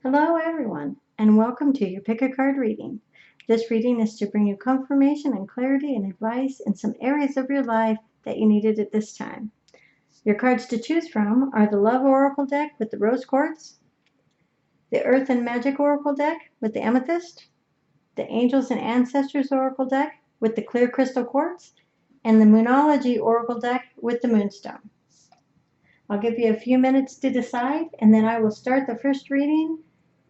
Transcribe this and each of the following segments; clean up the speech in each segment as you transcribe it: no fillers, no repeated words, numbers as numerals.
Hello everyone, and welcome to your Pick a Card reading. This reading is to bring you confirmation and clarity and advice in some areas of your life that you needed at this time. Your cards to choose from are the Love Oracle deck with the Rose Quartz, the Earth and Magic Oracle deck with the Amethyst, the Angels and Ancestors Oracle deck with the Clear Crystal Quartz, and the Moonology Oracle deck with the Moonstone. I'll give you a few minutes to decide, and then I will start the first reading,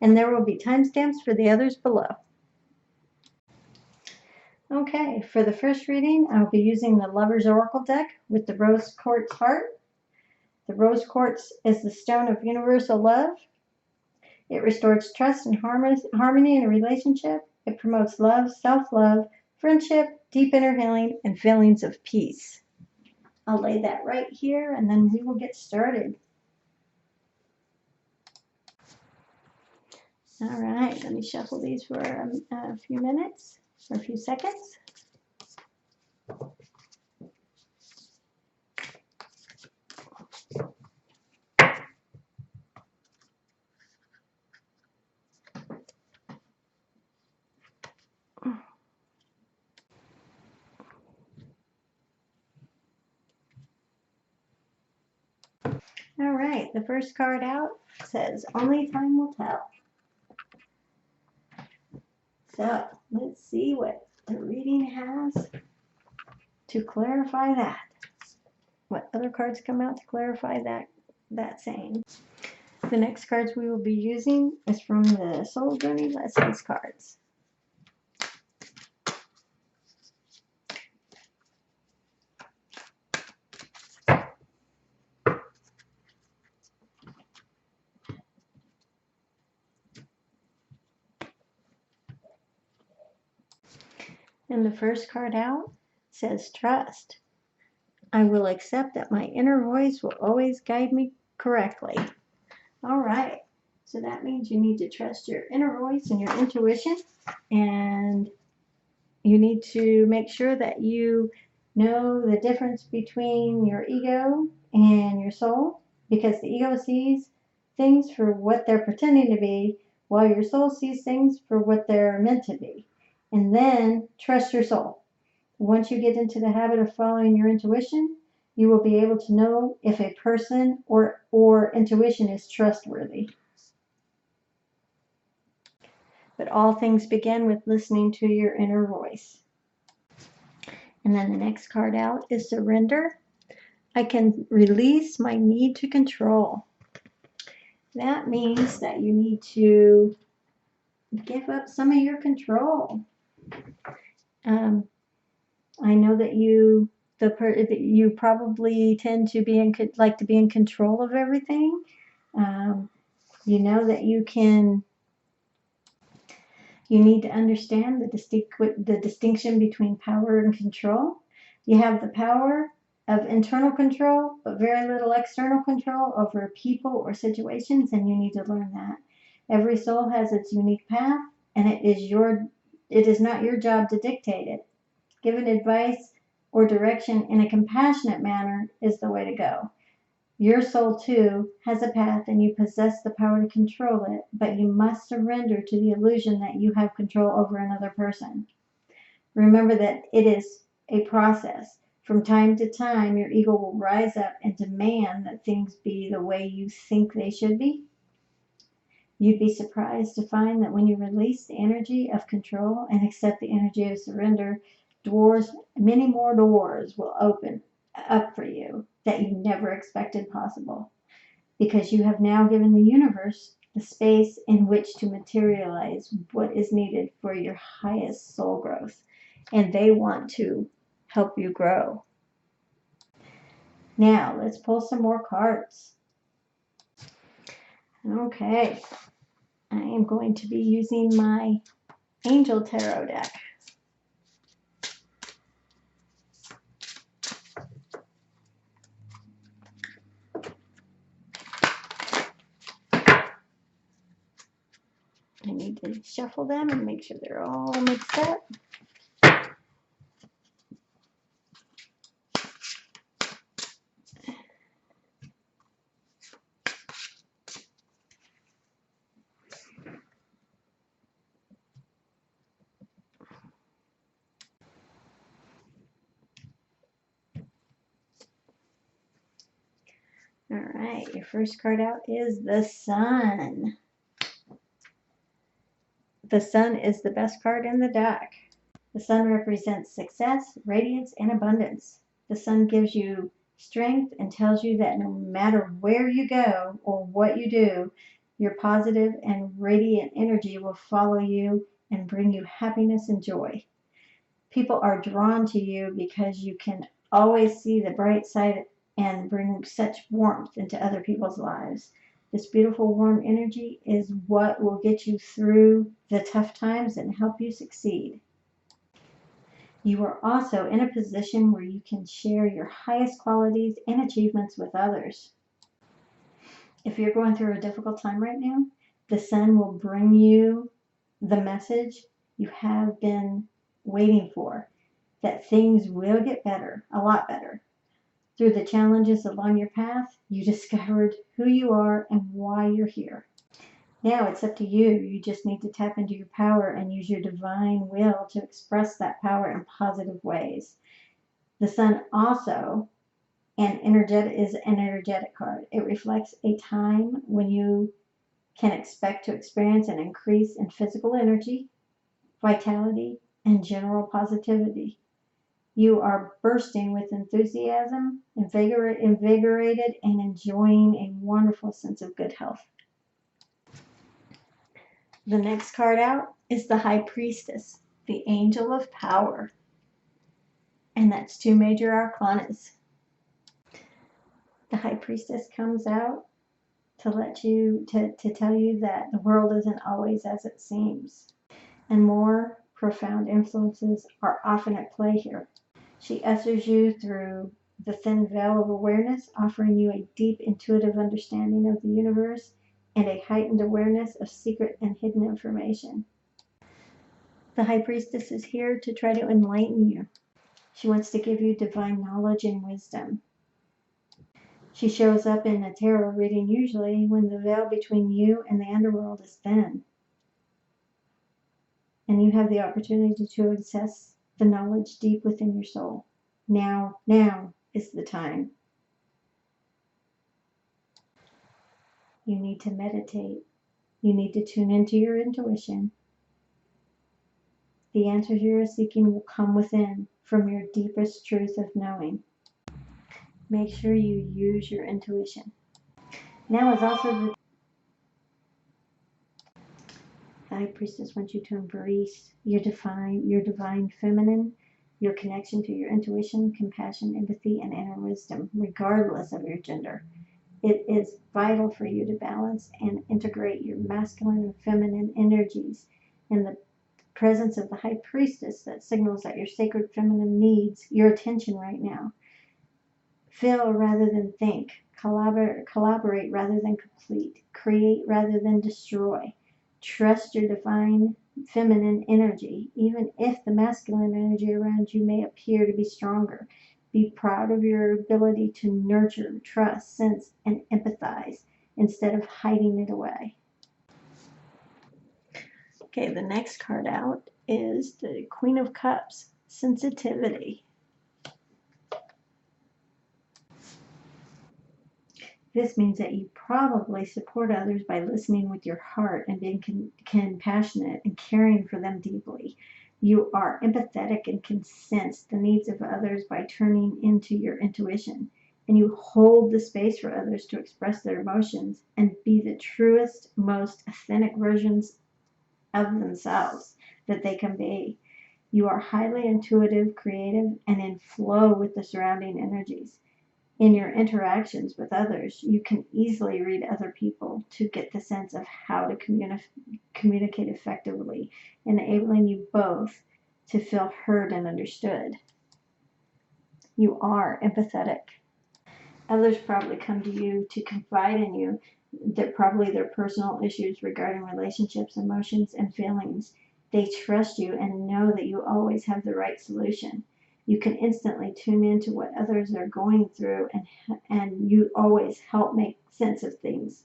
and there will be timestamps for the others below. Okay, for the first reading, I'll be using the Lover's Oracle deck with the Rose Quartz Heart. The Rose Quartz is the stone of universal love. It restores trust and harmony in a relationship. It promotes love, self-love, friendship, deep inner healing, and feelings of peace. I'll lay that right here, and then we will get started. All right, let me shuffle these for a few minutes, or a few seconds. All right, the first card out says, "Only time will tell." So let's see what the reading has to clarify that. What other cards come out to clarify that saying. The next cards we will be using is from the Soul Journey Lessons cards. And the first card out says, "Trust. I will accept that my inner voice will always guide me correctly." All right, so that means you need to trust your inner voice and your intuition, and you need to make sure that you know the difference between your ego and your soul, because the ego sees things for what they're pretending to be, while your soul sees things for what they're meant to be. And then trust your soul. Once you get into the habit of following your intuition, you will be able to know if a person or intuition is trustworthy. But all things begin with listening to your inner voice. And then the next card out is Surrender. I can release my need to control. That means that you need to give up some of your control. I know that you probably tend to like to be in control of everything. You know that you need to understand the distinction between power and control. You have the power of internal control, but very little external control over people or situations, and you need to learn that. Every soul has its unique path, and it is not your job to dictate it. Giving advice or direction in a compassionate manner is the way to go. Your soul, too, has a path, and you possess the power to control it, but you must surrender to the illusion that you have control over another person. Remember that it is a process. From time to time, your ego will rise up and demand that things be the way you think they should be. You'd be surprised to find that when you release the energy of control and accept the energy of surrender, many more doors will open up for you that you never expected possible, because you have now given the universe the space in which to materialize what is needed for your highest soul growth, and they want to help you grow. Now, let's pull some more cards. Okay, I am going to be using my Angel Tarot deck. I need to shuffle them and make sure they're all mixed up. All right, your first card out is the Sun. The Sun is the best card in the deck. The Sun represents success, radiance, and abundance. The Sun gives you strength and tells you that no matter where you go or what you do, your positive and radiant energy will follow you and bring you happiness and joy. People are drawn to you because you can always see the bright side and bring such warmth into other people's lives. This beautiful warm energy is what will get you through the tough times and help you succeed. You are also in a position where you can share your highest qualities and achievements with others. If you're going through a difficult time right now, the Sun will bring you the message you have been waiting for, that things will get better, a lot better. Through the challenges along your path, you discovered who you are and why you're here. Now it's up to you. You just need to tap into your power and use your divine will to express that power in positive ways. The Sun also is an energetic card. It reflects a time when you can expect to experience an increase in physical energy, vitality, and general positivity. You are bursting with enthusiasm, invigorated, and enjoying a wonderful sense of good health. The next card out is the High Priestess, the Angel of Power. And that's 2 major arcanas. The High Priestess comes out to tell you that the world isn't always as it seems, and more profound influences are often at play here. She ushers you through the thin veil of awareness, offering you a deep intuitive understanding of the universe and a heightened awareness of secret and hidden information. The High Priestess is here to try to enlighten you. She wants to give you divine knowledge and wisdom. She shows up in a tarot reading usually when the veil between you and the underworld is thin, and you have the opportunity to access the knowledge deep within your soul. Now is the time. You need to meditate. You need to tune into your intuition. The answers you are seeking will come within from your deepest truth of knowing. Make sure you use your intuition. Now is also the High Priestess wants you to embrace your divine feminine, your connection to your intuition, compassion, empathy, and inner wisdom, regardless of your gender. It is vital for you to balance and integrate your masculine and feminine energies. In the presence of the High Priestess, that signals that your sacred feminine needs your attention right now. Feel rather than think. Collaborate rather than complete. Create rather than destroy. Trust your divine feminine energy, even if the masculine energy around you may appear to be stronger. Be proud of your ability to nurture, trust, sense, and empathize instead of hiding it away. Okay, the next card out is the Queen of Cups, sensitivity. This means that you probably support others by listening with your heart and being compassionate and caring for them deeply. You are empathetic and can sense the needs of others by turning into your intuition. And you hold the space for others to express their emotions and be the truest, most authentic versions of themselves that they can be. You are highly intuitive, creative, and in flow with the surrounding energies. In your interactions with others, you can easily read other people to get the sense of how to communicate effectively, enabling you both to feel heard and understood. You are empathetic. Others probably come to you to confide in you their personal issues regarding relationships, emotions, and feelings. They trust you and know that you always have the right solution. You can instantly tune into what others are going through, and you always help make sense of things.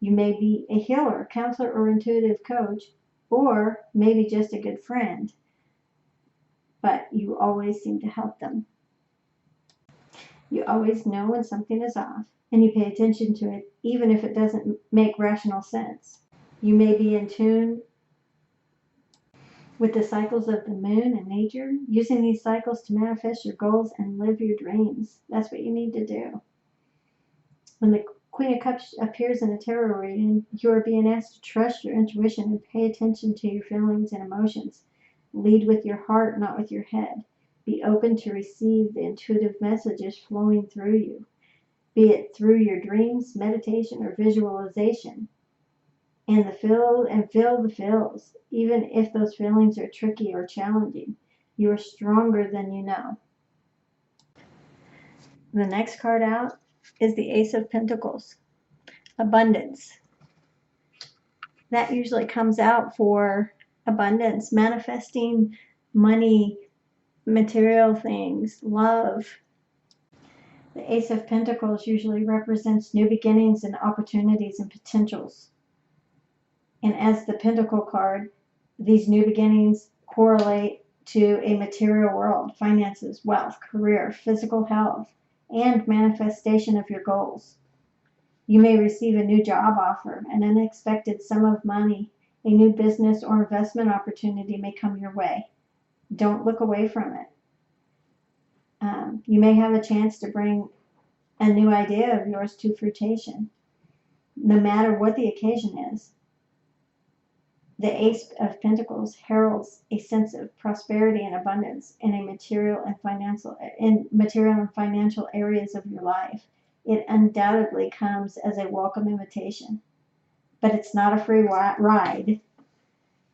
You may be a healer, counselor, or intuitive coach, or maybe just a good friend, but you always seem to help them. You always know when something is off. and you pay attention to it, even if it doesn't make rational sense. You may be in tune with the cycles of the moon and nature, using these cycles to manifest your goals and live your dreams. That's what you need to do. When the Queen of Cups appears in a tarot reading, you are being asked to trust your intuition and pay attention to your feelings and emotions. Lead with your heart, not with your head. Be open to receive the intuitive messages flowing through you, be it through your dreams, meditation, or visualization. And feel the feels, even if those feelings are tricky or challenging. You are stronger than you know. The next card out is the Ace of Pentacles, abundance. That usually comes out for abundance, manifesting money, material things, love. The Ace of Pentacles usually represents new beginnings and opportunities and potentials. And as the Pentacle card, these new beginnings correlate to a material world, finances, wealth, career, physical health, and manifestation of your goals. You may receive a new job offer, an unexpected sum of money, a new business or investment opportunity may come your way. Don't look away from it. You may have a chance to bring a new idea of yours to fruition, no matter what the occasion is. The Ace of Pentacles heralds a sense of prosperity and abundance in material and financial areas of your life. It undoubtedly comes as a welcome invitation, but it's not a free ride.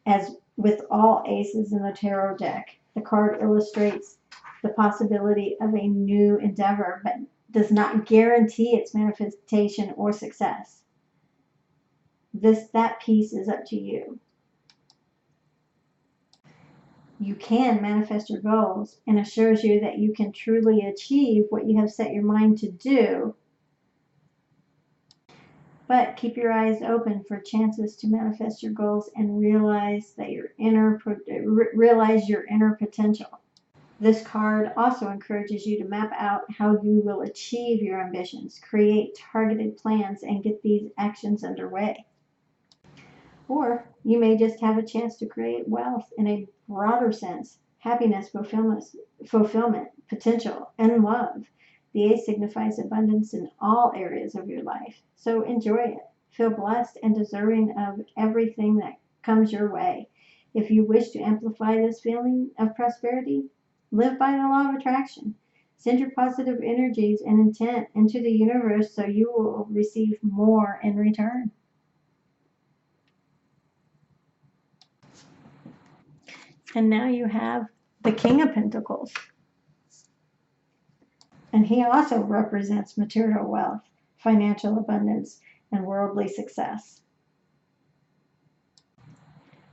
As with all aces in the tarot deck, the card illustrates the possibility of a new endeavor, but does not guarantee its manifestation or success. That piece is up to you. You can manifest your goals and assures you that you can truly achieve what you have set your mind to do. But keep your eyes open for chances to manifest your goals and realize your inner potential. This card also encourages you to map out how you will achieve your ambitions, create targeted plans, and get these actions underway. Or you may just have a chance to create wealth in a broader sense, happiness, fulfillment, potential, and love. The Ace signifies abundance in all areas of your life, so enjoy it. Feel blessed and deserving of everything that comes your way. If you wish to amplify this feeling of prosperity, live by the law of attraction. Send your positive energies and intent into the universe so you will receive more in return. And now you have the King of Pentacles. And he also represents material wealth, financial abundance, and worldly success.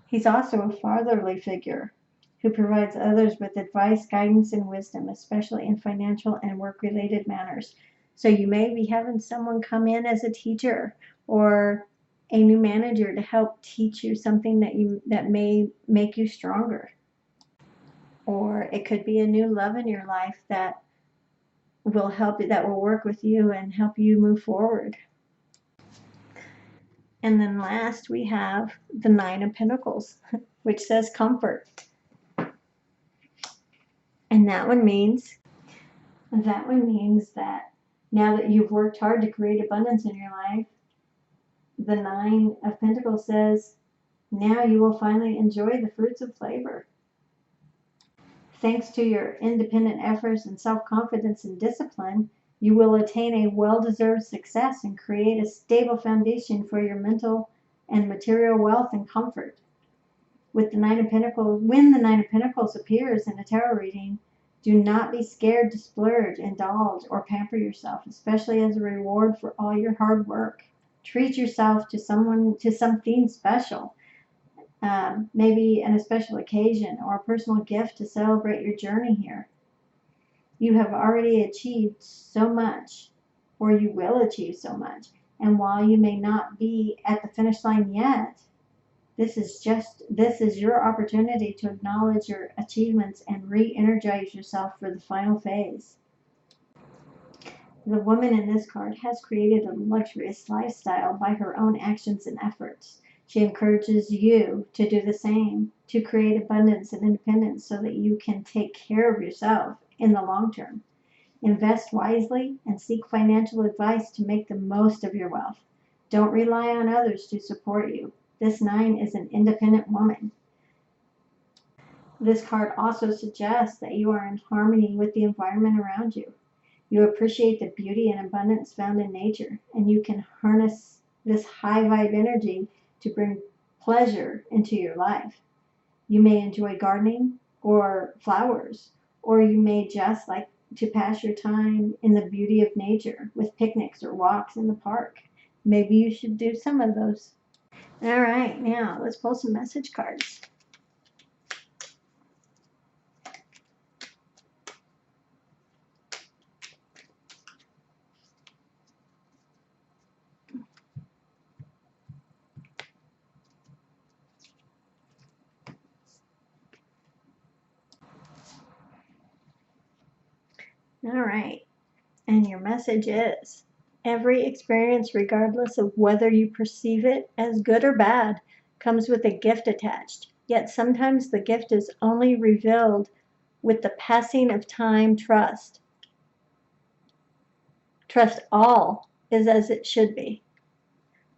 He's also a fatherly figure who provides others with advice, guidance, and wisdom, especially in financial and work-related matters. So you may be having someone come in as a teacher or a new manager to help teach you something that may make you stronger. Or it could be a new love in your life that will work with you and help you move forward. And then last we have the Nine of Pentacles, which says comfort. And that one means that now that you've worked hard to create abundance in your life, the Nine of Pentacles says, now you will finally enjoy the fruits of labor. Thanks to your independent efforts and self-confidence and discipline, you will attain a well-deserved success and create a stable foundation for your mental and material wealth and comfort. When the Nine of Pentacles appears in a tarot reading, do not be scared to splurge, indulge, or pamper yourself, especially as a reward for all your hard work. Treat yourself to something special. Maybe on a special occasion or a personal gift to celebrate your journey here. You have already achieved so much, or you will achieve so much. And while you may not be at the finish line yet, this is your opportunity to acknowledge your achievements and re-energize yourself for the final phase. The woman in this card has created a luxurious lifestyle by her own actions and efforts. She encourages you to do the same, to create abundance and independence so that you can take care of yourself in the long term. Invest wisely and seek financial advice to make the most of your wealth. Don't rely on others to support you. This 9 is an independent woman. This card also suggests that you are in harmony with the environment around you. You appreciate the beauty and abundance found in nature, and you can harness this high vibe energy to bring pleasure into your life. You may enjoy gardening or flowers, or you may just like to pass your time in the beauty of nature with picnics or walks in the park. Maybe you should do some of those. All right, now let's pull some message cards. All right, and your message is: every experience, regardless of whether you perceive it as good or bad, comes with a gift attached. Yet sometimes the gift is only revealed with the passing of time. Trust all is as it should be.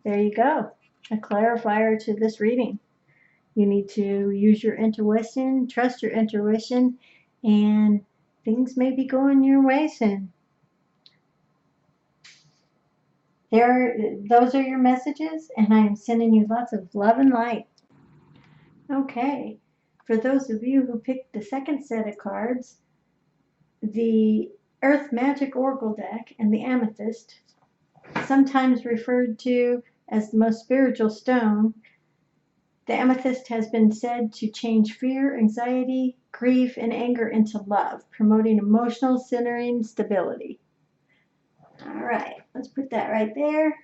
There you go. A clarifier to this reading. You need to use your intuition, trust your intuition, and things may be going your way soon. Those are your messages, and I'm sending you lots of love and light. Okay, for those of you who picked the second set of cards, the Earth Magic Oracle deck and the Amethyst, sometimes referred to as the most spiritual stone, the amethyst has been said to change fear, anxiety, grief, and anger into love, promoting emotional centering stability. All right, let's put that right there,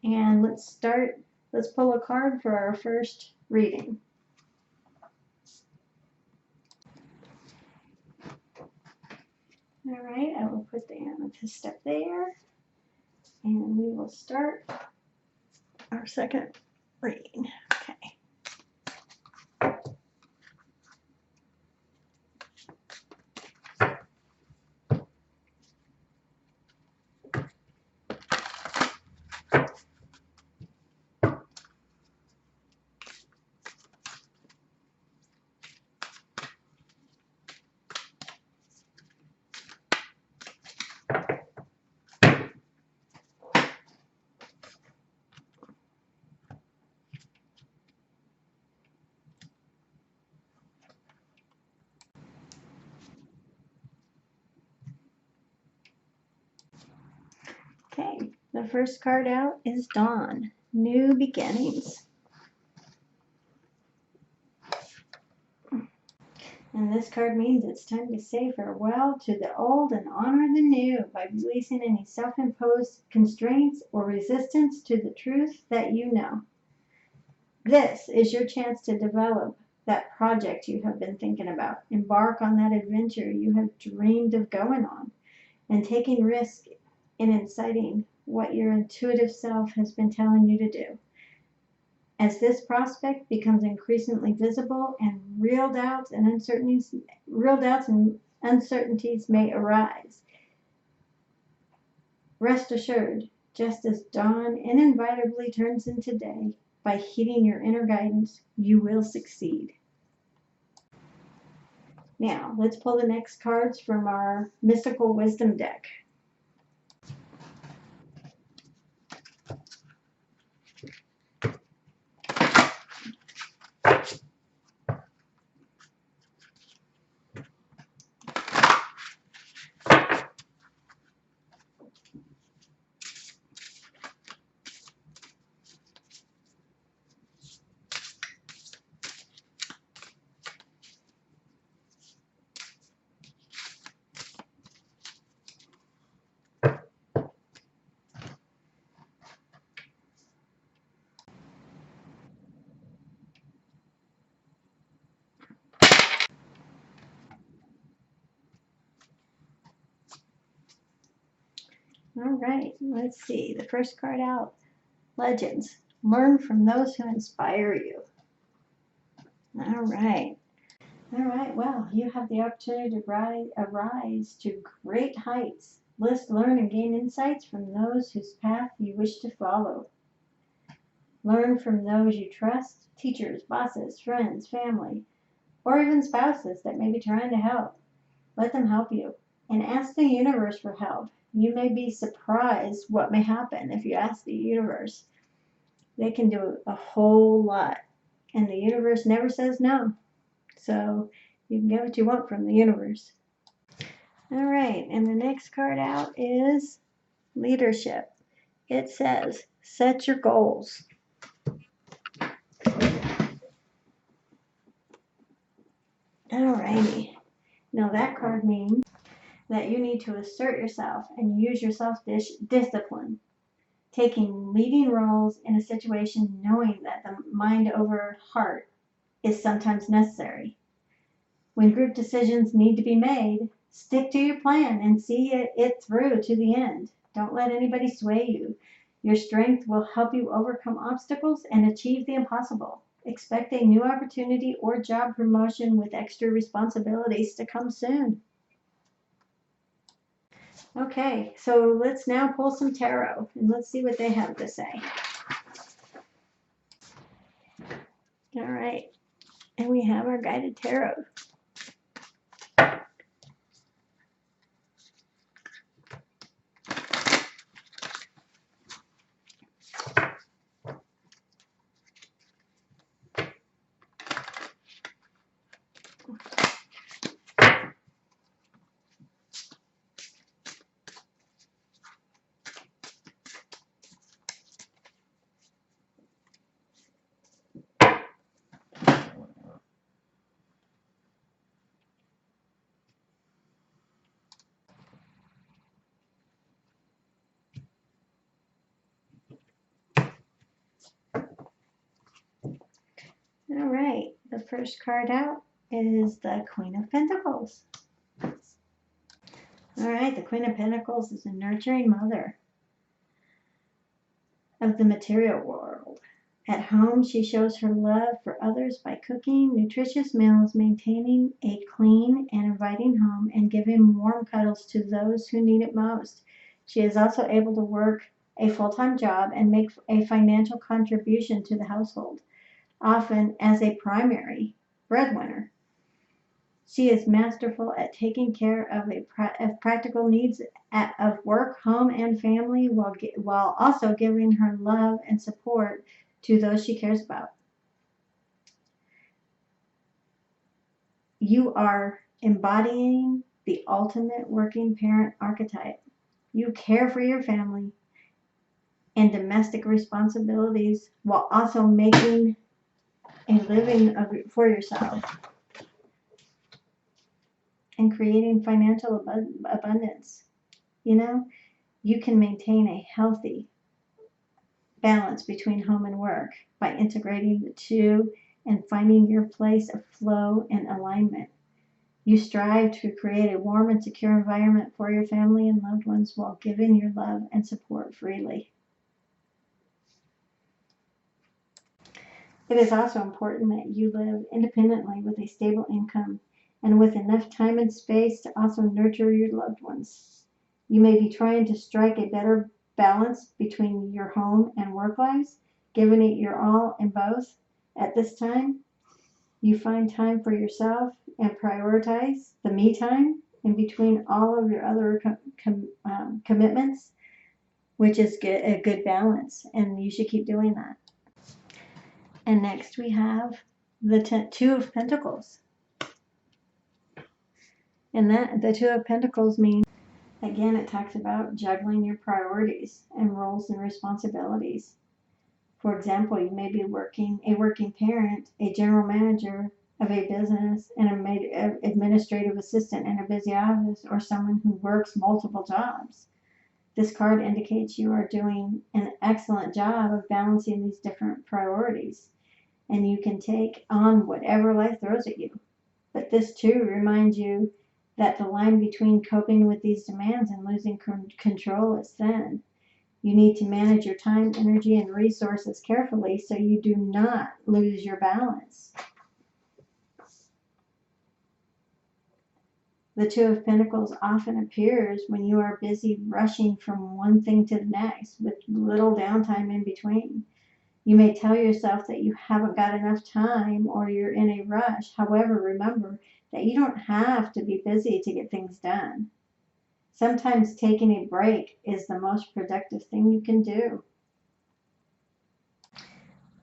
and let's start. Let's pull a card for our first reading. All right, I will put the amethyst up there, and we will start our second reading. Okay. Okay, the first card out is Dawn, New Beginnings. And this card means it's time to say farewell to the old and honor the new by releasing any self-imposed constraints or resistance to the truth that you know. This is your chance to develop that project you have been thinking about. Embark on that adventure you have dreamed of going on, and taking risk in inciting what your intuitive self has been telling you to do. As this prospect becomes increasingly visible and real doubts and uncertainties may arise, rest assured, just as dawn inevitably turns into day, by heeding your inner guidance, you will succeed. Now, let's pull the next cards from our Mystical Wisdom deck. All right, let's see. The first card out, Legends. Learn from those who inspire you. All right. All right, well, you have the opportunity to arise to great heights. Learn, and gain insights from those whose path you wish to follow. Learn from those you trust, teachers, bosses, friends, family, or even spouses that may be trying to help. Let them help you. And ask the universe for help. You may be surprised what may happen if you ask the universe. They can do a whole lot. And the universe never says no. So you can get what you want from the universe. All right, and the next card out is Leadership. It says, set your goals. All righty. Now that card means that you need to assert yourself and use your self-discipline, taking leading roles in a situation knowing that the mind over heart is sometimes necessary. When group decisions need to be made, stick to your plan and see it through to the end. Don't let anybody sway you. Your strength will help you overcome obstacles and achieve the impossible. Expect a new opportunity or job promotion with extra responsibilities to come soon. Okay, so let's now pull some tarot and let's see what they have to say. All right, and we have our guided tarot. All right, the first card out is the Queen of Pentacles. All right, the Queen of Pentacles is a nurturing mother of the material world. At home, she shows her love for others by cooking nutritious meals, maintaining a clean and inviting home, and giving warm cuddles to those who need it most. She is also able to work a full-time job and make a financial contribution to the household, often as a primary breadwinner. She is masterful at taking care of practical needs of work, home, and family while also giving her love and support to those she cares about. You are embodying the ultimate working parent archetype. You care for your family and domestic responsibilities while also making a living for yourself and creating financial abundance. You know, you can maintain a healthy balance between home and work by integrating the two and finding your place of flow and alignment. You strive to create a warm and secure environment for your family and loved ones while giving your love and support freely. It is also important that you live independently with a stable income and with enough time and space to also nurture your loved ones. You may be trying to strike a better balance between your home and work lives, giving it your all in both. At this time, you find time for yourself and prioritize the me time in between all of your other commitments, which is a good balance, and you should keep doing that. And next we have the Two of Pentacles. And the Two of Pentacles means, again, it talks about juggling your priorities and roles and responsibilities. For example, you may be a working parent, a general manager of a business, and an administrative assistant in a busy office, or someone who works multiple jobs. This card indicates you are doing an excellent job of balancing these different priorities, and you can take on whatever life throws at you. But this too reminds you that the line between coping with these demands and losing control is thin. You need to manage your time, energy, and resources carefully so you do not lose your balance. The Two of Pentacles often appears when you are busy rushing from one thing to the next with little downtime in between. You may tell yourself that you haven't got enough time or you're in a rush. However, remember that you don't have to be busy to get things done. Sometimes taking a break is the most productive thing you can do.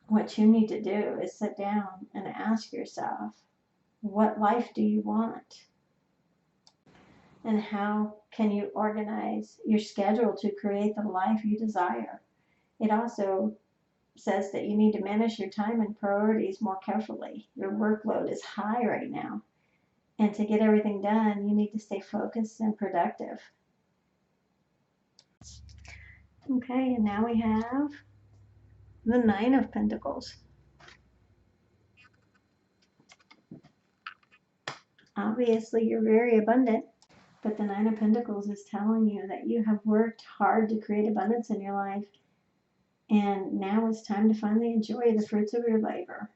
What you need to do is sit down and ask yourself, what life do you want? And how can you organize your schedule to create the life you desire? It also says that you need to manage your time and priorities more carefully. Your workload is high right now. And to get everything done, you need to stay focused and productive. Okay, and now we have the Nine of Pentacles. Obviously, you're very abundant, but the Nine of Pentacles is telling you that you have worked hard to create abundance in your life, and now it's time to finally enjoy the fruits of your labor.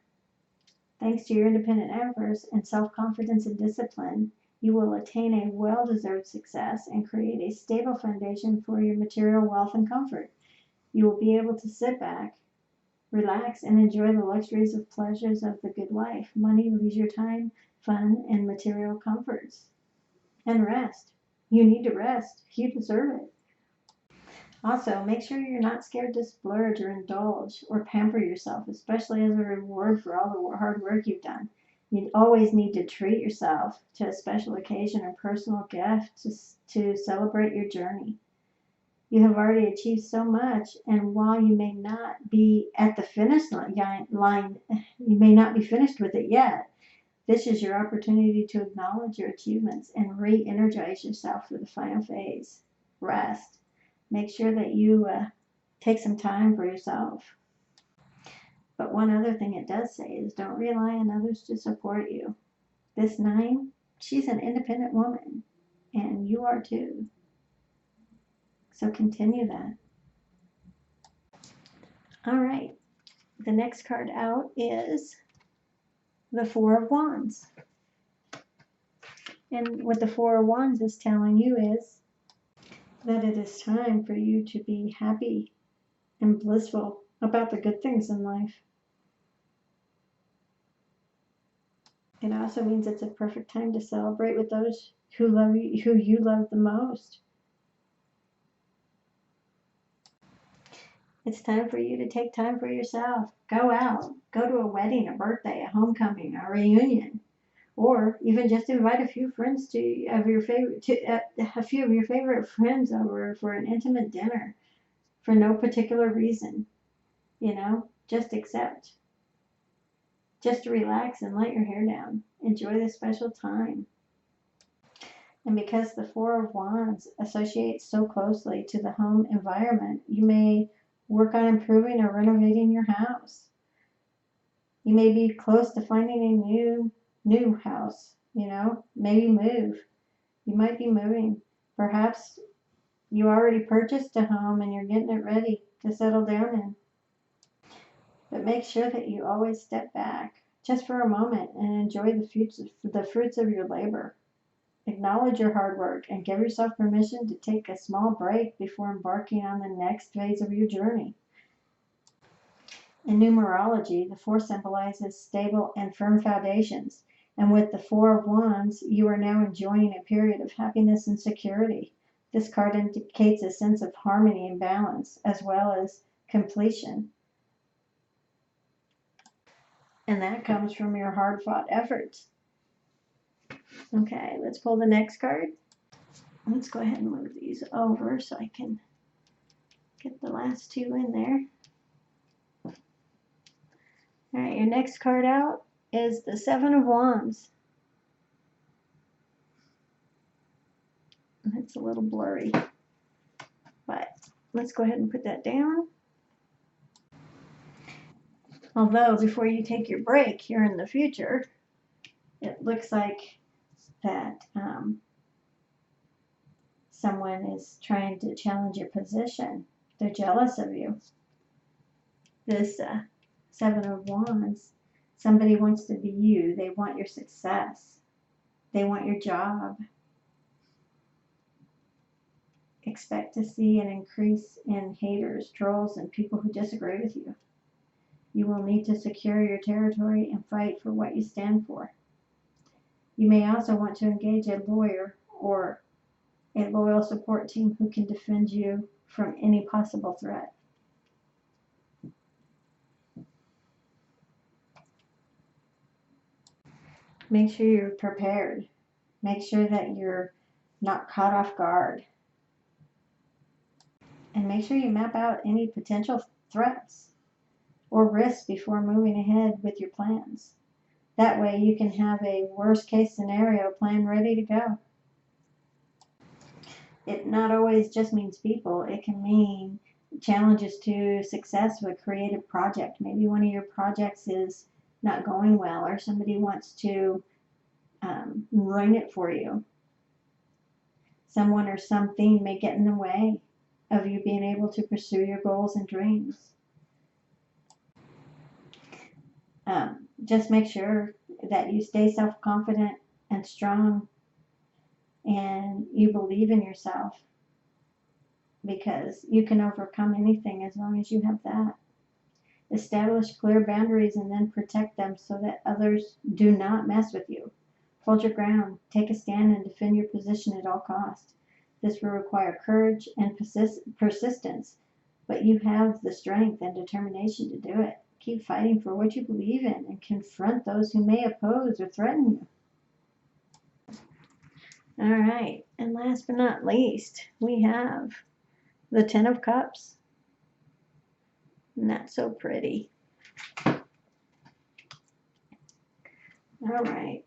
Thanks to your independent efforts and self-confidence and discipline, you will attain a well-deserved success and create a stable foundation for your material wealth and comfort. You will be able to sit back, relax, and enjoy the luxuries of pleasures of the good life, money, leisure time, fun, and material comforts. And rest. You need to rest. You deserve it. Also, make sure you're not scared to splurge or indulge or pamper yourself, especially as a reward for all the hard work you've done. You always need to treat yourself to a special occasion or personal gift to celebrate your journey. You have already achieved so much, and while you may not be at the finish line, you may not be finished with it yet. This is your opportunity to acknowledge your achievements and re-energize yourself for the final phase. Rest. Make sure that you take some time for yourself. But one other thing it does say is don't rely on others to support you. This Nine, she's an independent woman, and you are too. So continue that. All right. The next card out is the Four of Wands. And what the Four of Wands is telling you is that it is time for you to be happy and blissful about the good things in life. It also means it's a perfect time to celebrate with those who love you, who you love the most. It's time for you to take time for yourself. Go out, go to a wedding, a birthday, a homecoming, a reunion, or even just invite a few friends a few of your favorite friends over for an intimate dinner for no particular reason. Just accept. Just relax and let your hair down. Enjoy this special time. And because the Four of Wands associates so closely to the home environment, you may work on improving or renovating your house. You may be close to finding a new house, maybe move. You might be moving. Perhaps you already purchased a home and you're getting it ready to settle down in. But make sure that you always step back just for a moment and enjoy the fruits of your labor. Acknowledge your hard work and give yourself permission to take a small break before embarking on the next phase of your journey. In numerology, the four symbolizes stable and firm foundations, and with the Four of Wands, you are now enjoying a period of happiness and security. This card indicates a sense of harmony and balance, as well as completion. And that comes from your hard-fought efforts. Okay, let's pull the next card. Let's go ahead and move these over so I can get the last two in there. All right, your next card out is the Seven of Wands. It's a little blurry, but let's go ahead and put that down. Although before you take your break here in the future, it looks like that someone is trying to challenge your position. They're jealous of you. This Seven of Wands, somebody wants to be you. They want your success. They want your job. Expect to see an increase in haters, trolls, and people who disagree with you. You will need to secure your territory and fight for what you stand for. You may also want to engage a lawyer or a loyal support team who can defend you from any possible threat. Make sure you're prepared. Make sure that you're not caught off guard. And make sure you map out any potential threats or risks before moving ahead with your plans. That way you can have a worst case scenario plan ready to go. It not always just means people. It can mean challenges to success with a creative project. Maybe one of your projects is not going well, or somebody wants to ruin it for you. Someone or something may get in the way of you being able to pursue your goals and dreams. Just make sure that you stay self-confident and strong, and you believe in yourself, because you can overcome anything as long as you have that. Establish clear boundaries and then protect them so that others do not mess with you. Hold your ground, take a stand, and defend your position at all costs. This will require courage and persistence, but you have the strength and determination to do it. Keep fighting for what you believe in and confront those who may oppose or threaten you. All right, and last but not least, we have the Ten of Cups. Not so pretty. All right.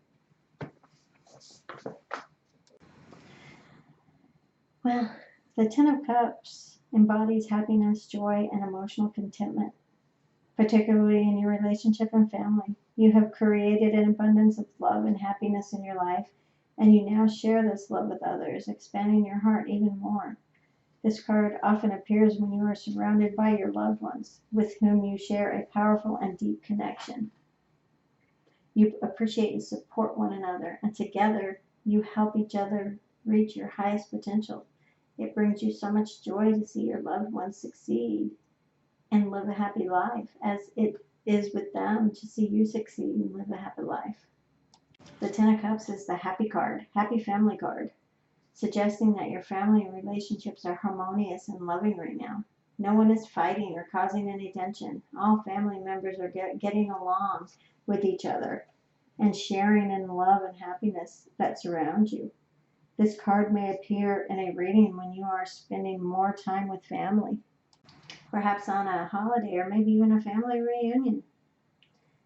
Well, the Ten of Cups embodies happiness, joy, and emotional contentment, particularly in your relationship and family. You have created an abundance of love and happiness in your life, and you now share this love with others, expanding your heart even more. This card often appears when you are surrounded by your loved ones, with whom you share a powerful and deep connection. You appreciate and support one another, and together you help each other reach your highest potential. It brings you so much joy to see your loved ones succeed and live a happy life, as it is with them to see you succeed and live a happy life. The Ten of Cups is the happy card, happy family card, suggesting that your family and relationships are harmonious and loving right now. No one is fighting or causing any tension. All family members are getting along with each other and sharing in the love and happiness that surrounds you. This card may appear in a reading when you are spending more time with family, perhaps on a holiday or maybe even a family reunion,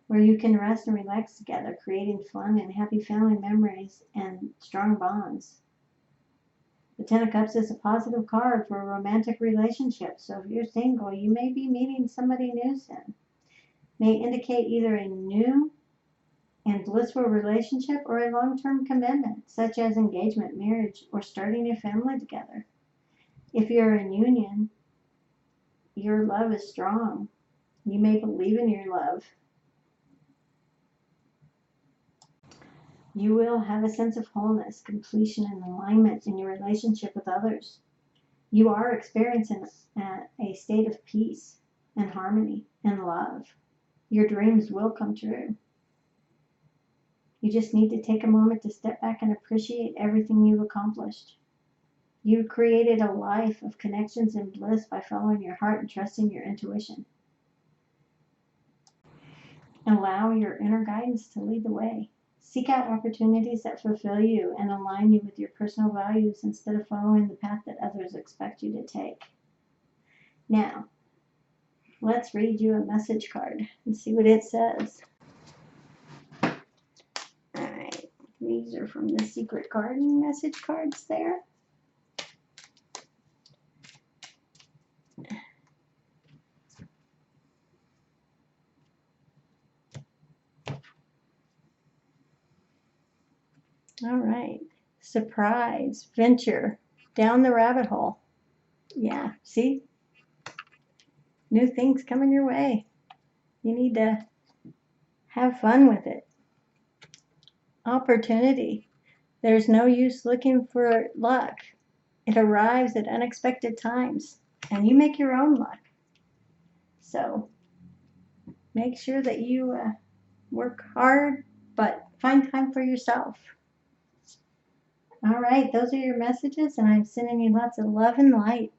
where you can rest and relax together, creating fun and happy family memories and strong bonds. The Ten of Cups is a positive card for a romantic relationship, so if you're single, you may be meeting somebody new soon. May indicate either a new and blissful relationship or a long-term commitment, such as engagement, marriage, or starting a family together. If you're in union, your love is strong. You may believe in your love. You will have a sense of wholeness, completion, and alignment in your relationship with others. You are experiencing a state of peace and harmony and love. Your dreams will come true. You just need to take a moment to step back and appreciate everything you've accomplished. You created a life of connections and bliss by following your heart and trusting your intuition. Allow your inner guidance to lead the way. Seek out opportunities that fulfill you and align you with your personal values instead of following the path that others expect you to take. Now, let's read you a message card and see what it says. Alright, these are from the Secret Garden message cards there. All right. Surprise, venture, down the rabbit hole. Yeah, see? New things coming your way. You need to have fun with it. Opportunity. There's no use looking for luck. It arrives at unexpected times, and you make your own luck. So make sure that you work hard, but find time for yourself. All right, those are your messages, and I'm sending you lots of love and light.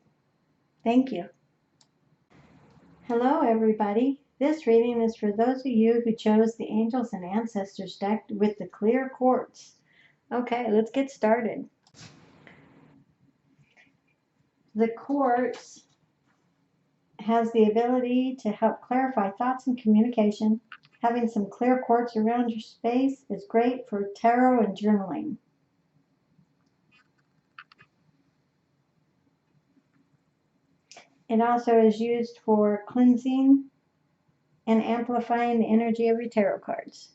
Thank you. Hello, everybody. This reading is for those of you who chose the Angels and Ancestors deck with the clear quartz. Okay, let's get started. The quartz has the ability to help clarify thoughts and communication. Having some clear quartz around your space is great for tarot and journaling. It also is used for cleansing and amplifying the energy of your tarot cards.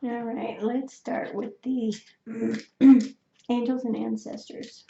All right, let's start with the Angels and Ancestors.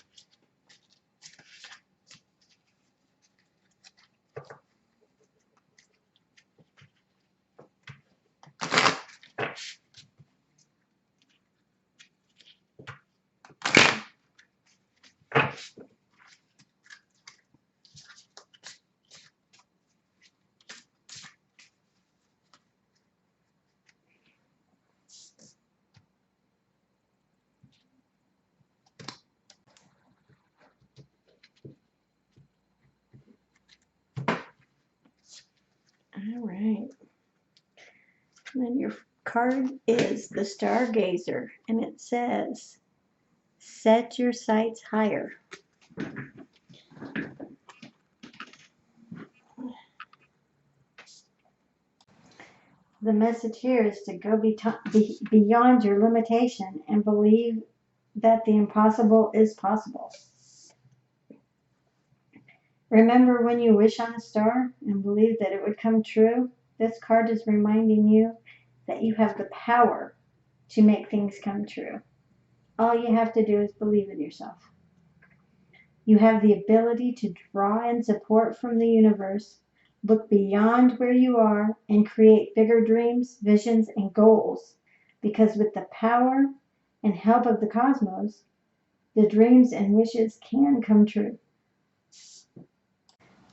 All right. And then your card is the Stargazer, and it says, set your sights higher. The message here is to go beyond your limitation and believe that the impossible is possible. Remember when you wish on a star and believe that it would come true? This card is reminding you that you have the power to make things come true. All you have to do is believe in yourself. You have the ability to draw in support from the universe, look beyond where you are, and create bigger dreams, visions, and goals. Because with the power and help of the cosmos, the dreams and wishes can come true.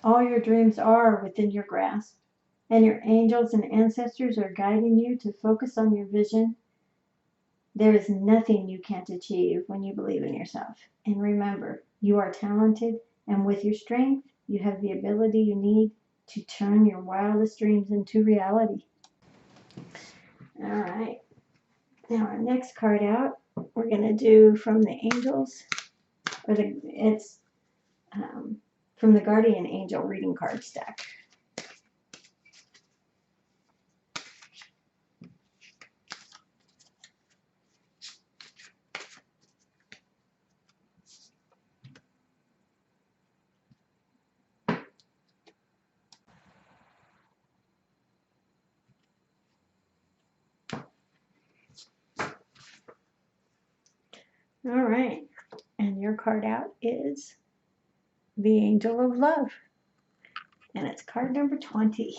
All your dreams are within your grasp, and your angels and ancestors are guiding you to focus on your vision. There is nothing you can't achieve when you believe in yourself. And remember, you are talented, and with your strength, you have the ability you need to turn your wildest dreams into reality. All right. Now our next card out, we're going to do from the angels, or it's from the Guardian Angel reading card stack. All right, and your card out is the Angel of Love, and it's card number 20.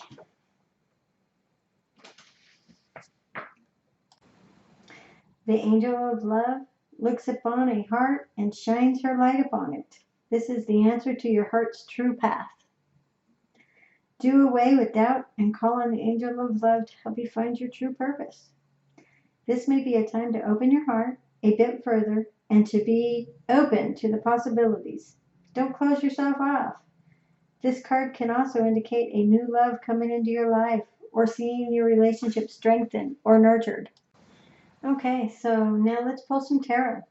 The Angel of Love looks upon a heart and shines her light upon it. This is the answer to your heart's true path. Do away with doubt and call on the Angel of Love to help you find your true purpose. This may be a time to open your heart a bit further and to be open to the possibilities. Don't close yourself off. This card can also indicate a new love coming into your life or seeing your relationship strengthened or nurtured. Okay, so now let's pull some tarot.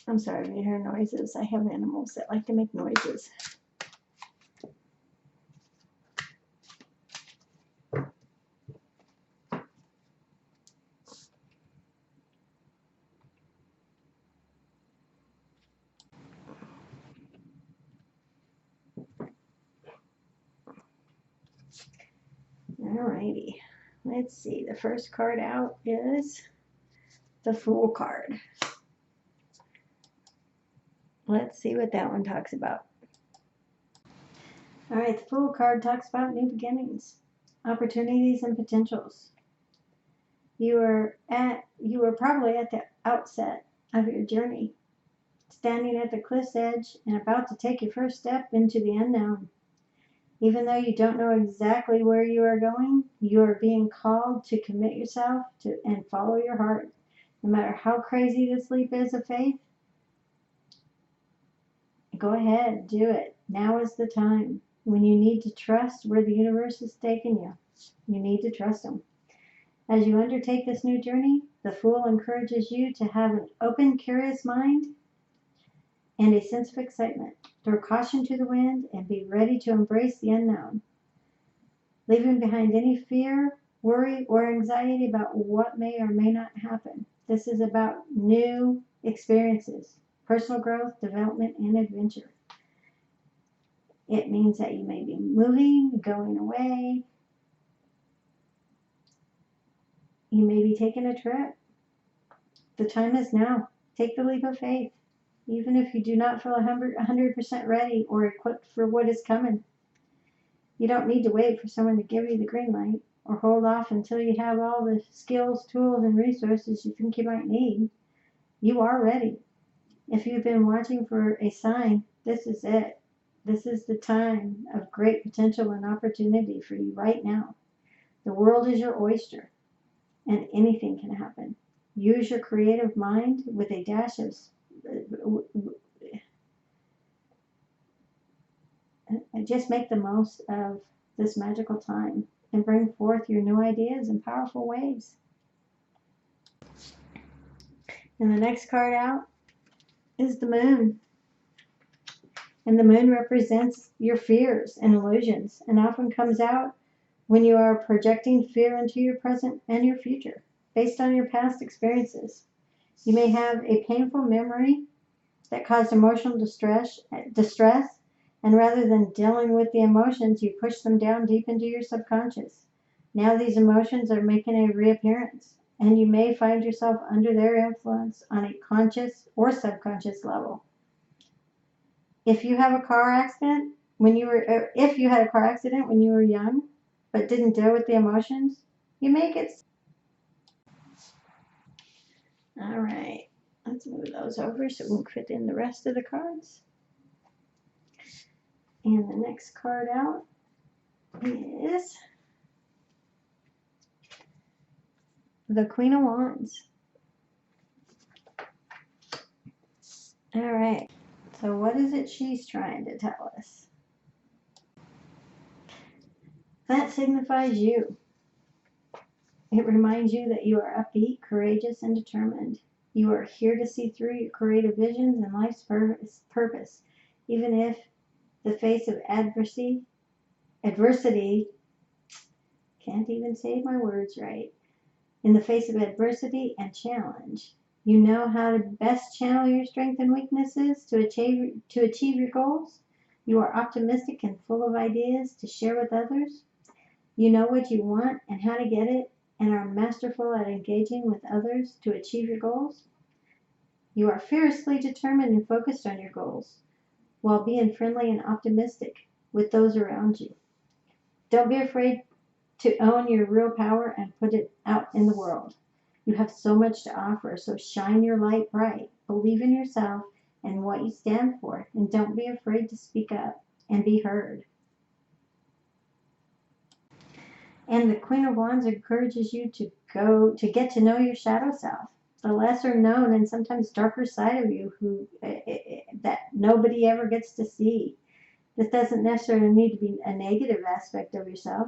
I'm sorry if you hear noises. I have animals that like to make noises. Alrighty. Let's see. The first card out is the Fool card. Let's see what that one talks about. Alright, the Fool card talks about new beginnings, opportunities, and potentials. You are probably at the outset of your journey, standing at the cliff's edge and about to take your first step into the unknown. Even though you don't know exactly where you are going, you are being called to commit yourself to and follow your heart. No matter how crazy this leap is of faith, go ahead, do it. Now is the time when you need to trust where the universe is taking you. You need to trust them. As you undertake this new journey, the Fool encourages you to have an open, curious mind and a sense of excitement. Throw caution to the wind and be ready to embrace the unknown, leaving behind any fear, worry, or anxiety about what may or may not happen. This is about new experiences, personal growth, development, and adventure. It means that you may be moving, going away. You may be taking a trip. The time is now. Take the leap of faith, even if you do not feel 100% ready or equipped for what is coming. You don't need to wait for someone to give you the green light or hold off until you have all the skills, tools, and resources you think you might need. You are ready. If you've been watching for a sign, this is it. This is the time of great potential and opportunity for you right now. The world is your oyster, and anything can happen. Use your creative mind with a dash of just make the most of this magical time and bring forth your new ideas in powerful ways. And the next card out is the Moon. And the Moon represents your fears and illusions and often comes out when you are projecting fear into your present and your future based on your past experiences. You may have a painful memory that caused emotional distress, and rather than dealing with the emotions, you push them down deep into your subconscious. Now these emotions are making a reappearance, and you may find yourself under their influence on a conscious or subconscious level. If you had a car accident when you were young, but didn't deal with the emotions, you may get. All right, let's move those over so we can fit in the rest of the cards. And the next card out is the Queen of Wands. All right, so what is it she's trying to tell us? That signifies you. It reminds you that you are upbeat, courageous, and determined. You are here to see through your creative visions and life's purpose, even if the face of adversity, can't even say my words right. In the face of adversity and challenge, you know how to best channel your strengths and weaknesses to achieve your goals. You are optimistic and full of ideas to share with others. You know what you want and how to get it, and are masterful at engaging with others to achieve your goals. You are fiercely determined and focused on your goals, while being friendly and optimistic with those around you. Don't be afraid to own your real power and put it out in the world. You have so much to offer, so shine your light bright. Believe in yourself and what you stand for, and don't be afraid to speak up and be heard. And the Queen of Wands encourages you to get to know your shadow self, the lesser known and sometimes darker side of you that nobody ever gets to see. This doesn't necessarily need to be a negative aspect of yourself,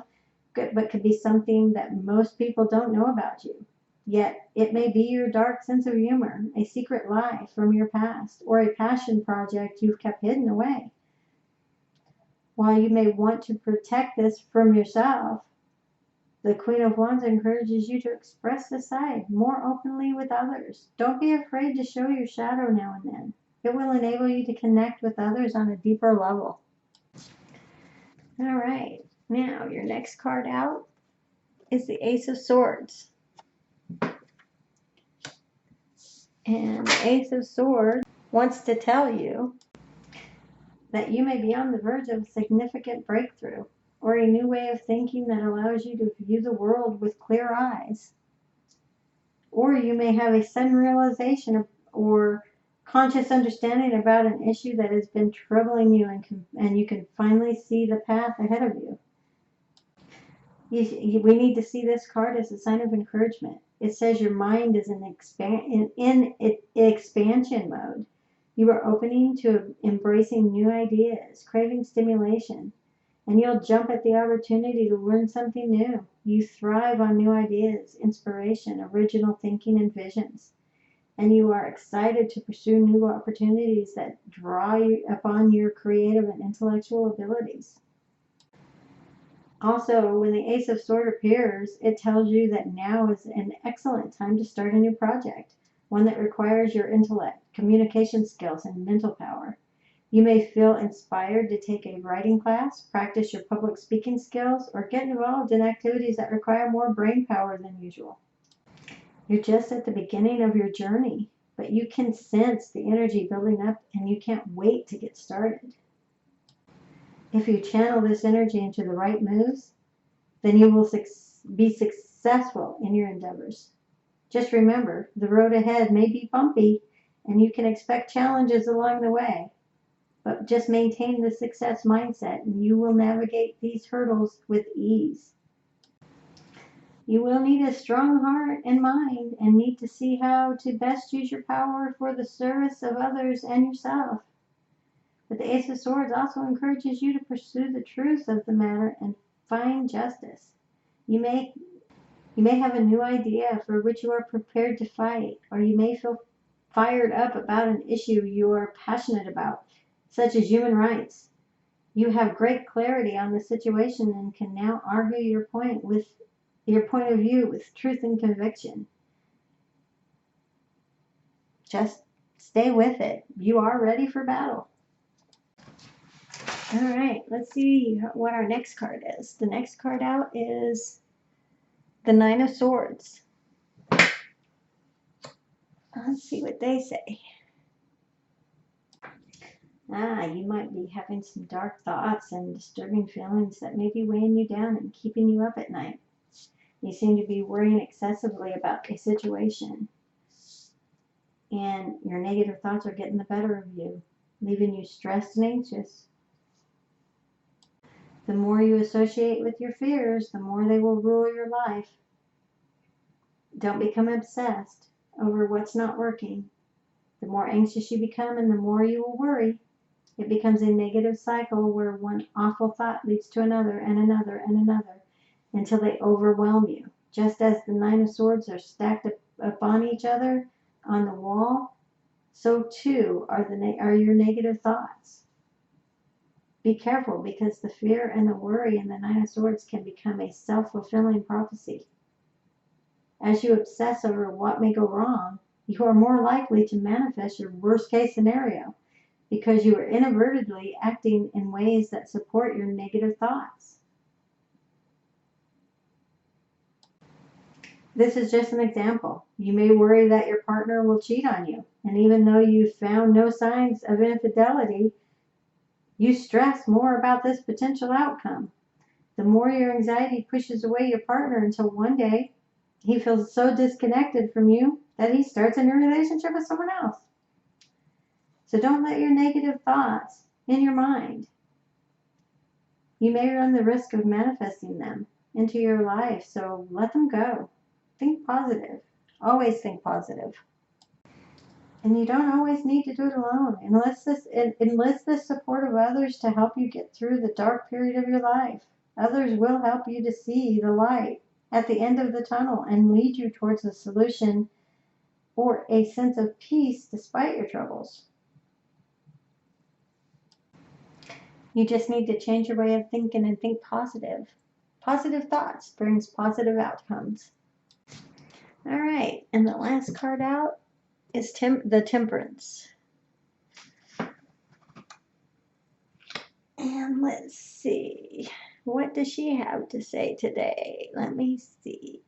but could be something that most people don't know about you. Yet it may be your dark sense of humor, a secret lie from your past, or a passion project you've kept hidden away. While you may want to protect this from yourself, the Queen of Wands encourages you to express this side more openly with others. Don't be afraid to show your shadow now and then. It will enable you to connect with others on a deeper level. All right, now your next card out is the Ace of Swords. And the Ace of Swords wants to tell you that you may be on the verge of a significant breakthrough or a new way of thinking that allows you to view the world with clear eyes. Or you may have a sudden realization or conscious understanding about an issue that has been troubling you, and you can finally see the path ahead of you. We need to see this card as a sign of encouragement. It says your mind is in expansion mode. You are opening to embracing new ideas, craving stimulation, and you'll jump at the opportunity to learn something new. You thrive on new ideas, inspiration, original thinking, and visions. And you are excited to pursue new opportunities that draw you upon your creative and intellectual abilities. Also, when the Ace of Swords appears, it tells you that now is an excellent time to start a new project, one that requires your intellect, communication skills, and mental power. You may feel inspired to take a writing class, practice your public speaking skills, or get involved in activities that require more brain power than usual. You're just at the beginning of your journey, but you can sense the energy building up and you can't wait to get started. If you channel this energy into the right moves, then you will be successful in your endeavors. Just remember, the road ahead may be bumpy and you can expect challenges along the way, but just maintain the success mindset and you will navigate these hurdles with ease. You will need a strong heart and mind and need to see how to best use your power for the service of others and yourself. But the Ace of Swords also encourages you to pursue the truth of the matter and find justice. You may have a new idea for which you are prepared to fight, or you may feel fired up about an issue you are passionate about, such as human rights. You have great clarity on the situation and can now argue your point of view with truth and conviction. Just stay with it. You are ready for battle. All right, let's see what our next card is. The next card out is the Nine of Swords. Let's see what they say. You might be having some dark thoughts and disturbing feelings that may be weighing you down and keeping you up at night. You seem to be worrying excessively about a situation, and your negative thoughts are getting the better of you, leaving you stressed and anxious. The more you associate with your fears, the more they will rule your life. Don't become obsessed over what's not working. The more anxious you become and the more you will worry. It becomes a negative cycle where one awful thought leads to another and another and another until they overwhelm you. Just as the Nine of Swords are stacked upon each other on the wall, so too are your negative thoughts. Be careful, because the fear and the worry in the Nine of Swords can become a self-fulfilling prophecy. As you obsess over what may go wrong, you are more likely to manifest your worst-case scenario, because you are inadvertently acting in ways that support your negative thoughts. This is just an example. You may worry that your partner will cheat on you, and even though you found no signs of infidelity, you stress more about this potential outcome. The more your anxiety pushes away your partner until one day he feels so disconnected from you that he starts a new relationship with someone else. So don't let your negative thoughts in your mind. You may run the risk of manifesting them into your life, so let them go. Think positive. Always think positive. And you don't always need to do it alone. Enlist the support of others to help you get through the dark period of your life. Others will help you to see the light at the end of the tunnel and lead you towards a solution or a sense of peace despite your troubles. You just need to change your way of thinking and think positive. Positive thoughts brings positive outcomes. All right, and the last card out is the Temperance. And let's see, what does she have to say today? Let me see.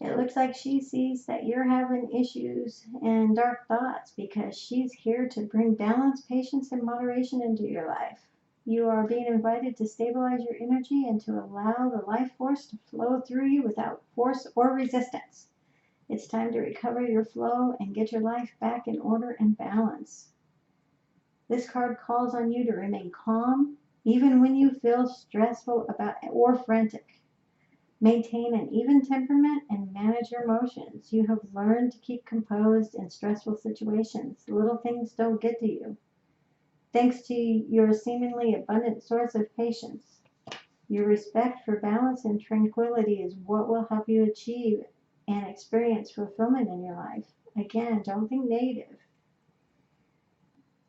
It looks like she sees that you're having issues and dark thoughts because she's here to bring balance, patience, and moderation into your life. You are being invited to stabilize your energy and to allow the life force to flow through you without force or resistance. It's time to recover your flow and get your life back in order and balance. This card calls on you to remain calm, even when you feel stressful or frantic. Maintain an even temperament and manage your emotions. You have learned to keep composed in stressful situations. Little things don't get to you. Thanks to your seemingly abundant source of patience, your respect for balance and tranquility is what will help you achieve and experience fulfillment in your life. Again, don't think negative.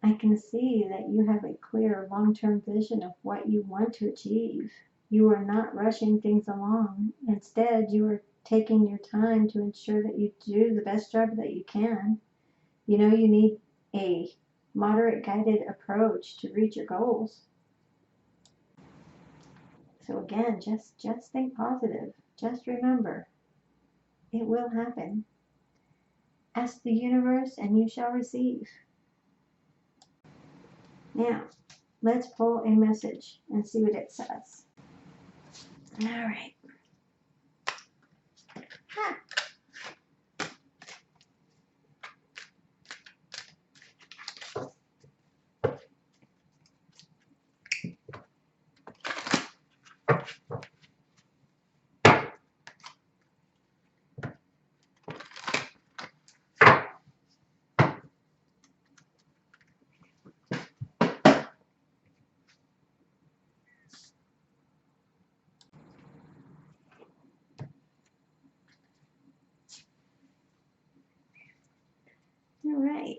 I can see that you have a clear long-term vision of what you want to achieve. You are not rushing things along. Instead, you are taking your time to ensure that you do the best job that you can. You know you need a moderate guided approach to reach your goals. So again, just think positive. Just remember, it will happen. Ask the universe and you shall receive. Now, let's pull a message and see what it says. All right. Ha. All right.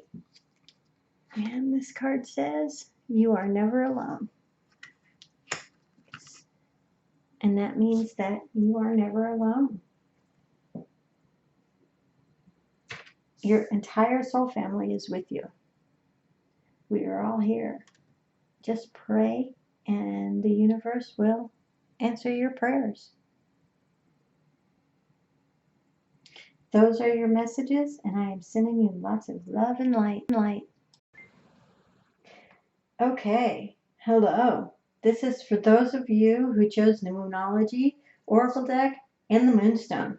And this card says, you are never alone. And that means that you are never alone. Your entire soul family is with you. We are all here. Just pray and the universe will answer your prayers. Those are your messages, and I am sending you lots of love and light. Okay, hello. This is for those of you who chose the Moonology, Oracle deck, and the Moonstone.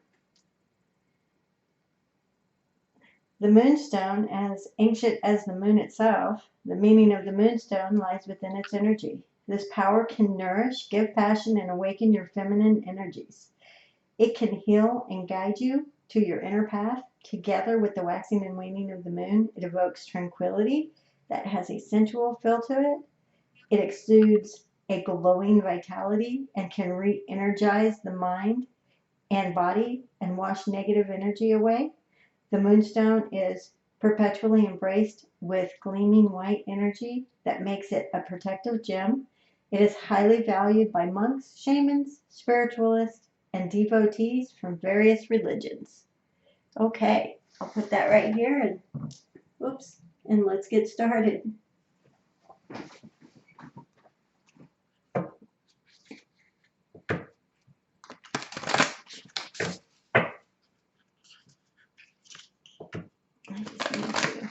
The Moonstone, as ancient as the moon itself, the meaning of the Moonstone lies within its energy. This power can nourish, give passion, and awaken your feminine energies. It can heal and guide you to your inner path. Together with the waxing and waning of the moon, it evokes tranquility that has a sensual feel to it. It exudes a glowing vitality and can re-energize the mind and body and wash negative energy away. The Moonstone is perpetually embraced with gleaming white energy that makes it a protective gem. It is highly valued by monks, shamans, spiritualists, and devotees from various religions. Okay, I'll put that right here and let's get started. I just need to.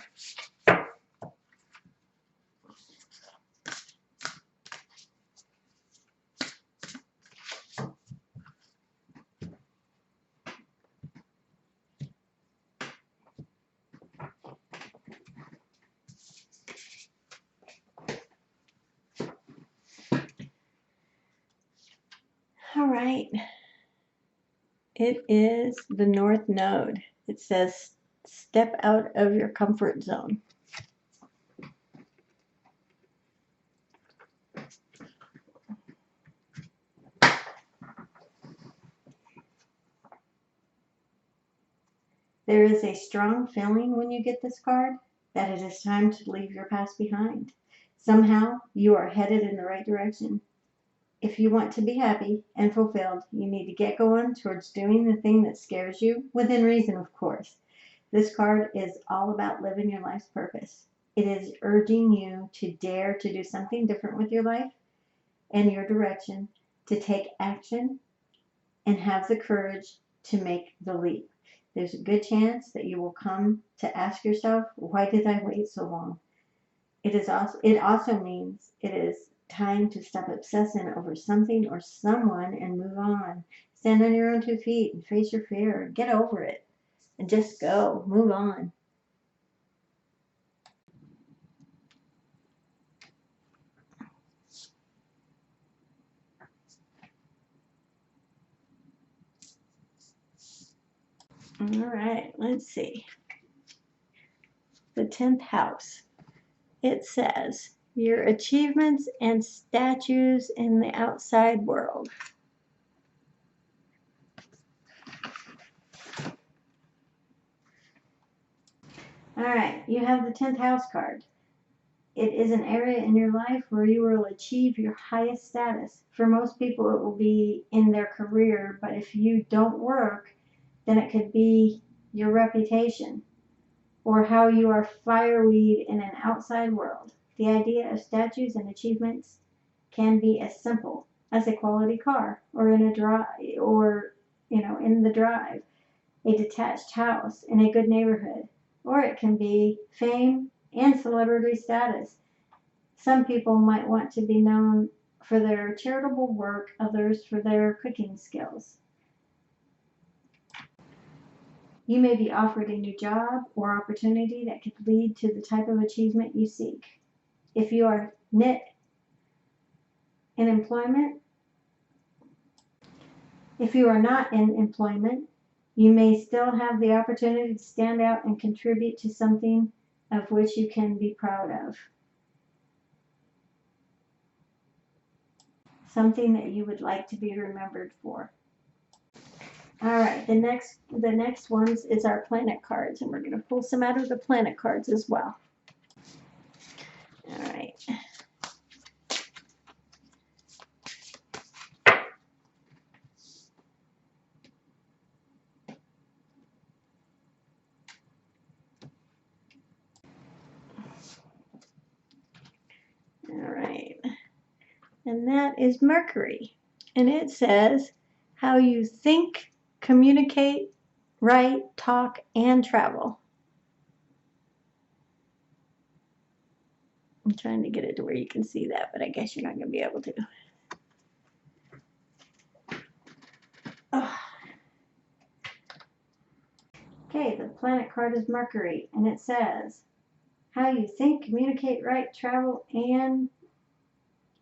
All right. It is the North Node. It says, step out of your comfort zone. There is a strong feeling when you get this card that it is time to leave your past behind. Somehow, you are headed in the right direction. If you want to be happy and fulfilled, you need to get going towards doing the thing that scares you, within reason, of course. This card is all about living your life's purpose. It is urging you to dare to do something different with your life and your direction, to take action and have the courage to make the leap. There's a good chance that you will come to ask yourself, why did I wait so long? It also means it is time to stop obsessing over something or someone and move on. Stand on your own 2 feet and face your fear. Get over it and just go. Move on. All right, let's see. The 10th house. It says your achievements and statues in the outside world. All right, you have the 10th house card. It is an area in your life where you will achieve your highest status. For most people, it will be in their career, but if you don't work, then it could be your reputation or how you are fireweed in an outside world. The idea of statues and achievements can be as simple as a quality car or in a drive or in the drive, a detached house in a good neighborhood, or it can be fame and celebrity status. Some people might want to be known for their charitable work, others for their cooking skills. You may be offered a new job or opportunity that could lead to the type of achievement you seek. If you are knit in employment, If you are not in employment, you may still have the opportunity to stand out and contribute to something of which you can be proud of. Something that you would like to be remembered for. All right, the next ones is our planet cards, and we're going to pull some out of the planet cards as well. All right. All right. And that is Mercury. And it says how you think, communicate, write, talk, and travel. I'm trying to get it to where you can see that, but I guess you're not going to be able to. Oh. Okay, the planet card is Mercury, and it says how you think, communicate, write, travel,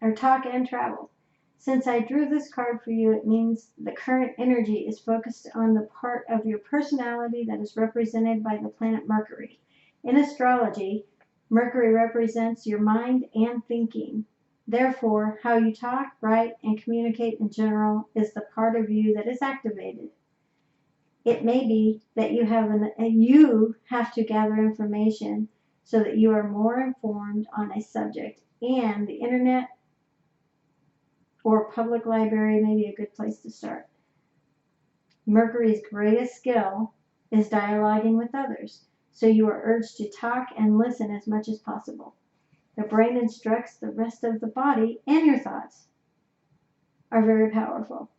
or talk and travel. Since I drew this card for you, it means the current energy is focused on the part of your personality that is represented by the planet Mercury. In astrology, Mercury represents your mind and thinking. Therefore, how you talk, write, and communicate in general is the part of you that is activated. It may be that you have to gather information so that you are more informed on a subject, and the internet or public library may be a good place to start. Mercury's greatest skill is dialoguing with others, so you are urged to talk and listen as much as possible. The brain instructs the rest of the body, and your thoughts are very powerful.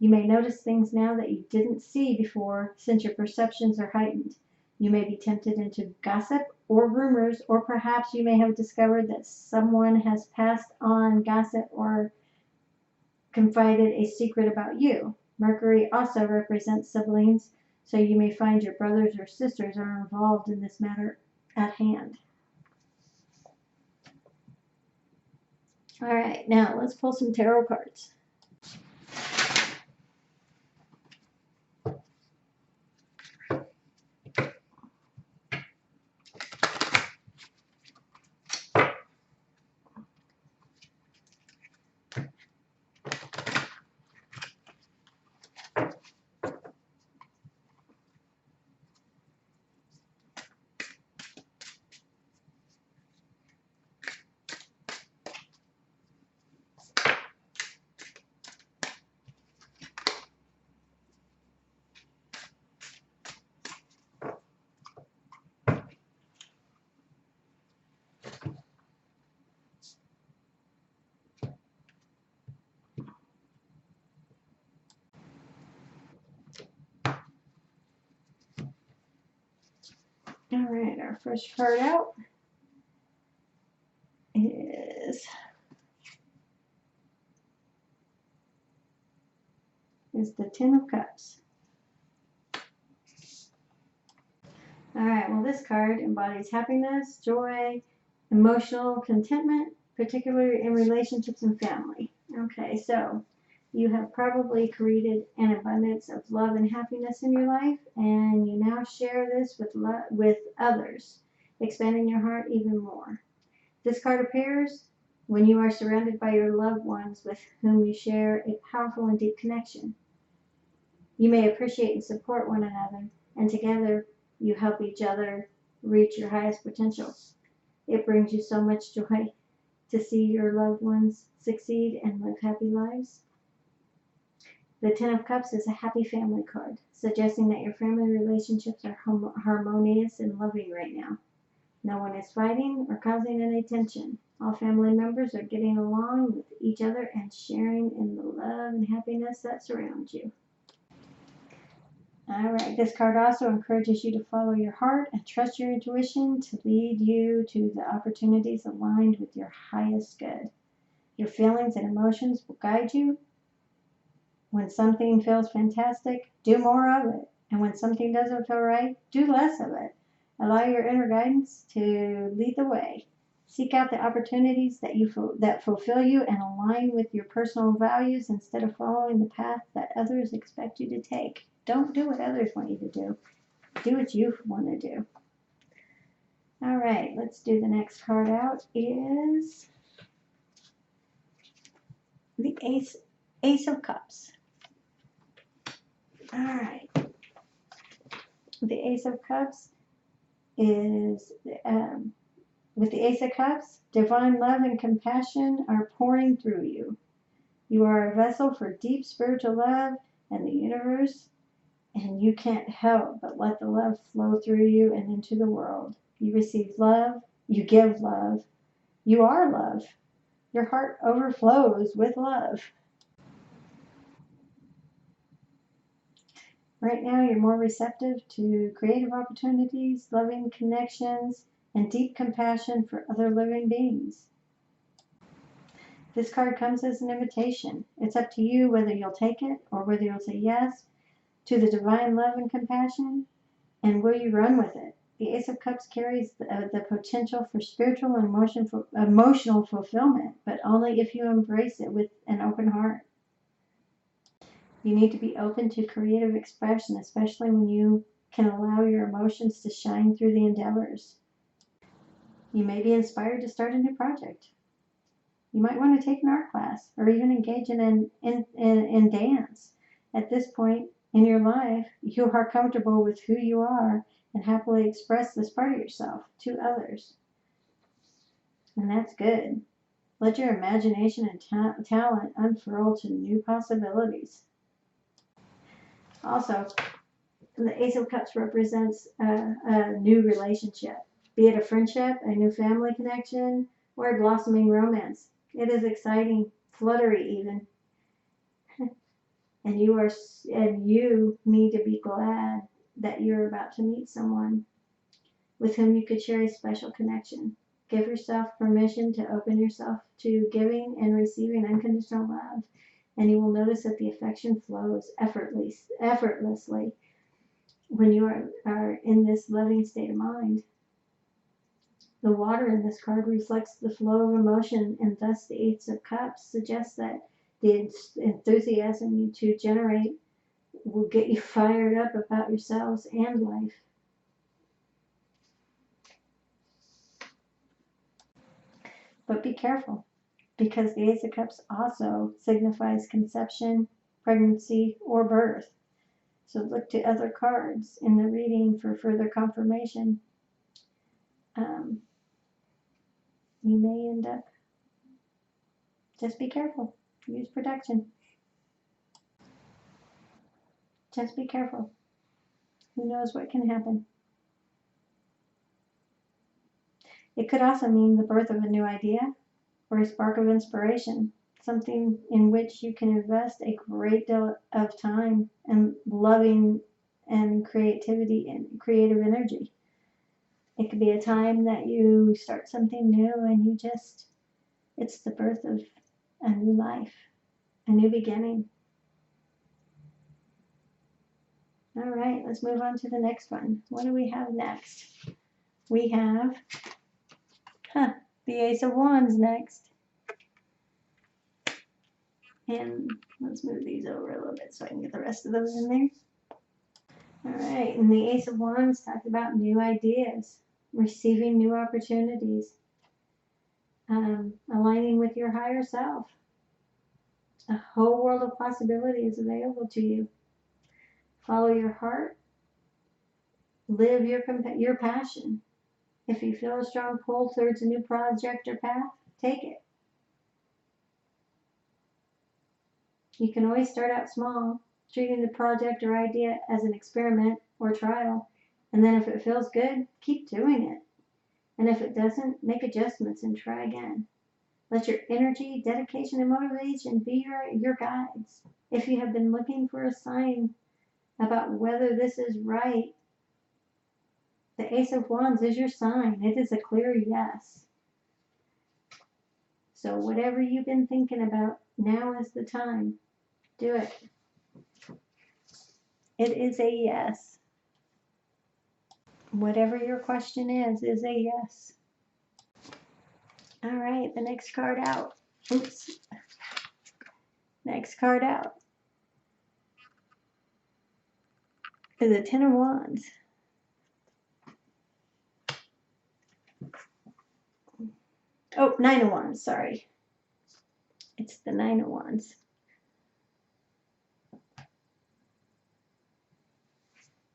You may notice things now that you didn't see before since your perceptions are heightened. You may be tempted into gossip or rumors, or perhaps you may have discovered that someone has passed on gossip or confided a secret about you. Mercury also represents siblings, so you may find your brothers or sisters are involved in this matter at hand. All right, now let's pull some tarot cards. All right, our first card out is the Ten of Cups. All right, well, this card embodies happiness, joy, emotional contentment, particularly in relationships and family. Okay, so you have probably created an abundance of love and happiness in your life, and you now share this with others, expanding your heart even more. This card appears when you are surrounded by your loved ones with whom you share a powerful and deep connection. You may appreciate and support one another, and together you help each other reach your highest potential. It brings you so much joy to see your loved ones succeed and live happy lives. The Ten of Cups is a happy family card, suggesting that your family relationships are harmonious and loving right now. No one is fighting or causing any tension. All family members are getting along with each other and sharing in the love and happiness that surrounds you. All right, this card also encourages you to follow your heart and trust your intuition to lead you to the opportunities aligned with your highest good. Your feelings and emotions will guide you. When something feels fantastic, do more of it. And when something doesn't feel right, do less of it. Allow your inner guidance to lead the way. Seek out the opportunities that fulfill you and align with your personal values instead of following the path that others expect you to take. Don't do what others want you to do. Do what you want to do. All right, let's do the next card out is the Ace of Cups. All right. The Ace of Cups is, with the Ace of Cups, divine love and compassion are pouring through you. You are a vessel for deep spiritual love and the universe, and you can't help but let the love flow through you and into the world. You receive love, you give love, you are love. Your heart overflows with love. Right now, you're more receptive to creative opportunities, loving connections, and deep compassion for other living beings. This card comes as an invitation. It's up to you whether you'll take it or whether you'll say yes to the divine love and compassion, and will you run with it. The Ace of Cups carries the potential for spiritual and emotional fulfillment, but only if you embrace it with an open heart. You need to be open to creative expression, especially when you can allow your emotions to shine through the endeavors. You may be inspired to start a new project. You might want to take an art class or even engage in dance. At this point in your life, you are comfortable with who you are and happily express this part of yourself to others. And that's good. Let your imagination and talent unfurl to new possibilities. Also, the Ace of Cups represents a new relationship, be it a friendship, a new family connection, or a blossoming romance. It is exciting, fluttery even, and you need to be glad that you're about to meet someone with whom you could share a special connection. Give yourself permission to open yourself to giving and receiving unconditional love, and you will notice that the affection flows effortlessly when you are in this loving state of mind. The water in this card reflects the flow of emotion, and thus the Ace of Cups suggests that the enthusiasm you two generate will get you fired up about yourselves and life. But be careful, because the Ace of Cups also signifies conception, pregnancy, or birth. So look to other cards in the reading for further confirmation. You may end up, just be careful. Use protection. Just be careful. Who knows what can happen? It could also mean the birth of a new idea or a spark of inspiration, something in which you can invest a great deal of time and loving and creativity and creative energy. It could be a time that you start something new and it's the birth of a new life, a new beginning. All right, let's move on to the next one. What do we have next? We have the Ace of Wands next. And let's move these over a little bit so I can get the rest of those in there. All right, and the Ace of Wands talks about new ideas, receiving new opportunities, aligning with your higher self. A whole world of possibilities available to you. Follow your heart. Live your passion. If you feel a strong pull towards a new project or path, take it. You can always start out small, treating the project or idea as an experiment or trial, and then if it feels good, keep doing it. And if it doesn't, make adjustments and try again. Let your energy, dedication, and motivation be your guides. If you have been looking for a sign about whether this is right, the Ace of Wands is your sign. It is a clear yes. So whatever you've been thinking about, now is the time. Do it. It is a yes. Whatever your question is a yes. All right, the next card out. Oops. Next card out is the Ten of Wands. Oh, Nine of Wands, sorry. It's the Nine of Wands.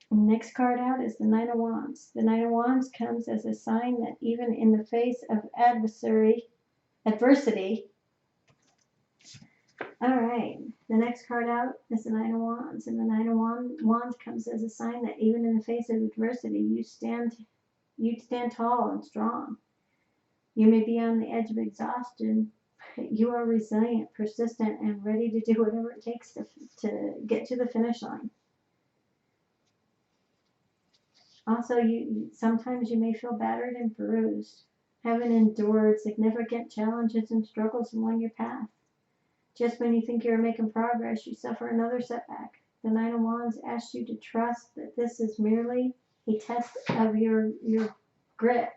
Next card out is the Nine of Wands. The Nine of Wands comes as a sign that even in the face of adversity. All right, the next card out is the Nine of Wands, and the Nine of Wands comes as a sign that even in the face of adversity, you stand tall and strong. You may be on the edge of exhaustion, but you are resilient, persistent, and ready to do whatever it takes to get to the finish line. Also, sometimes you may feel battered and bruised, having endured significant challenges and struggles along your path. Just when you think you're making progress, you suffer another setback. The Nine of Wands asks you to trust that this is merely a test of your grit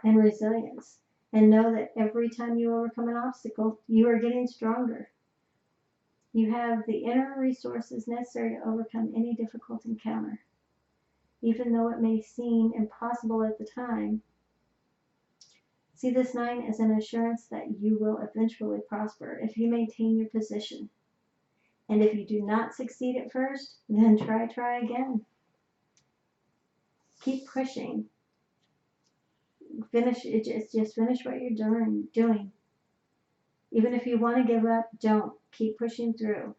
and resilience, and know that every time you overcome an obstacle, you are getting stronger. You have the inner resources necessary to overcome any difficult encounter. Even though it may seem impossible at the time, see this nine as an assurance that you will eventually prosper if you maintain your position. And if you do not succeed at first, then try again. Keep pushing. Just finish what you're doing. Even if you want to give up, don't. Keep pushing through.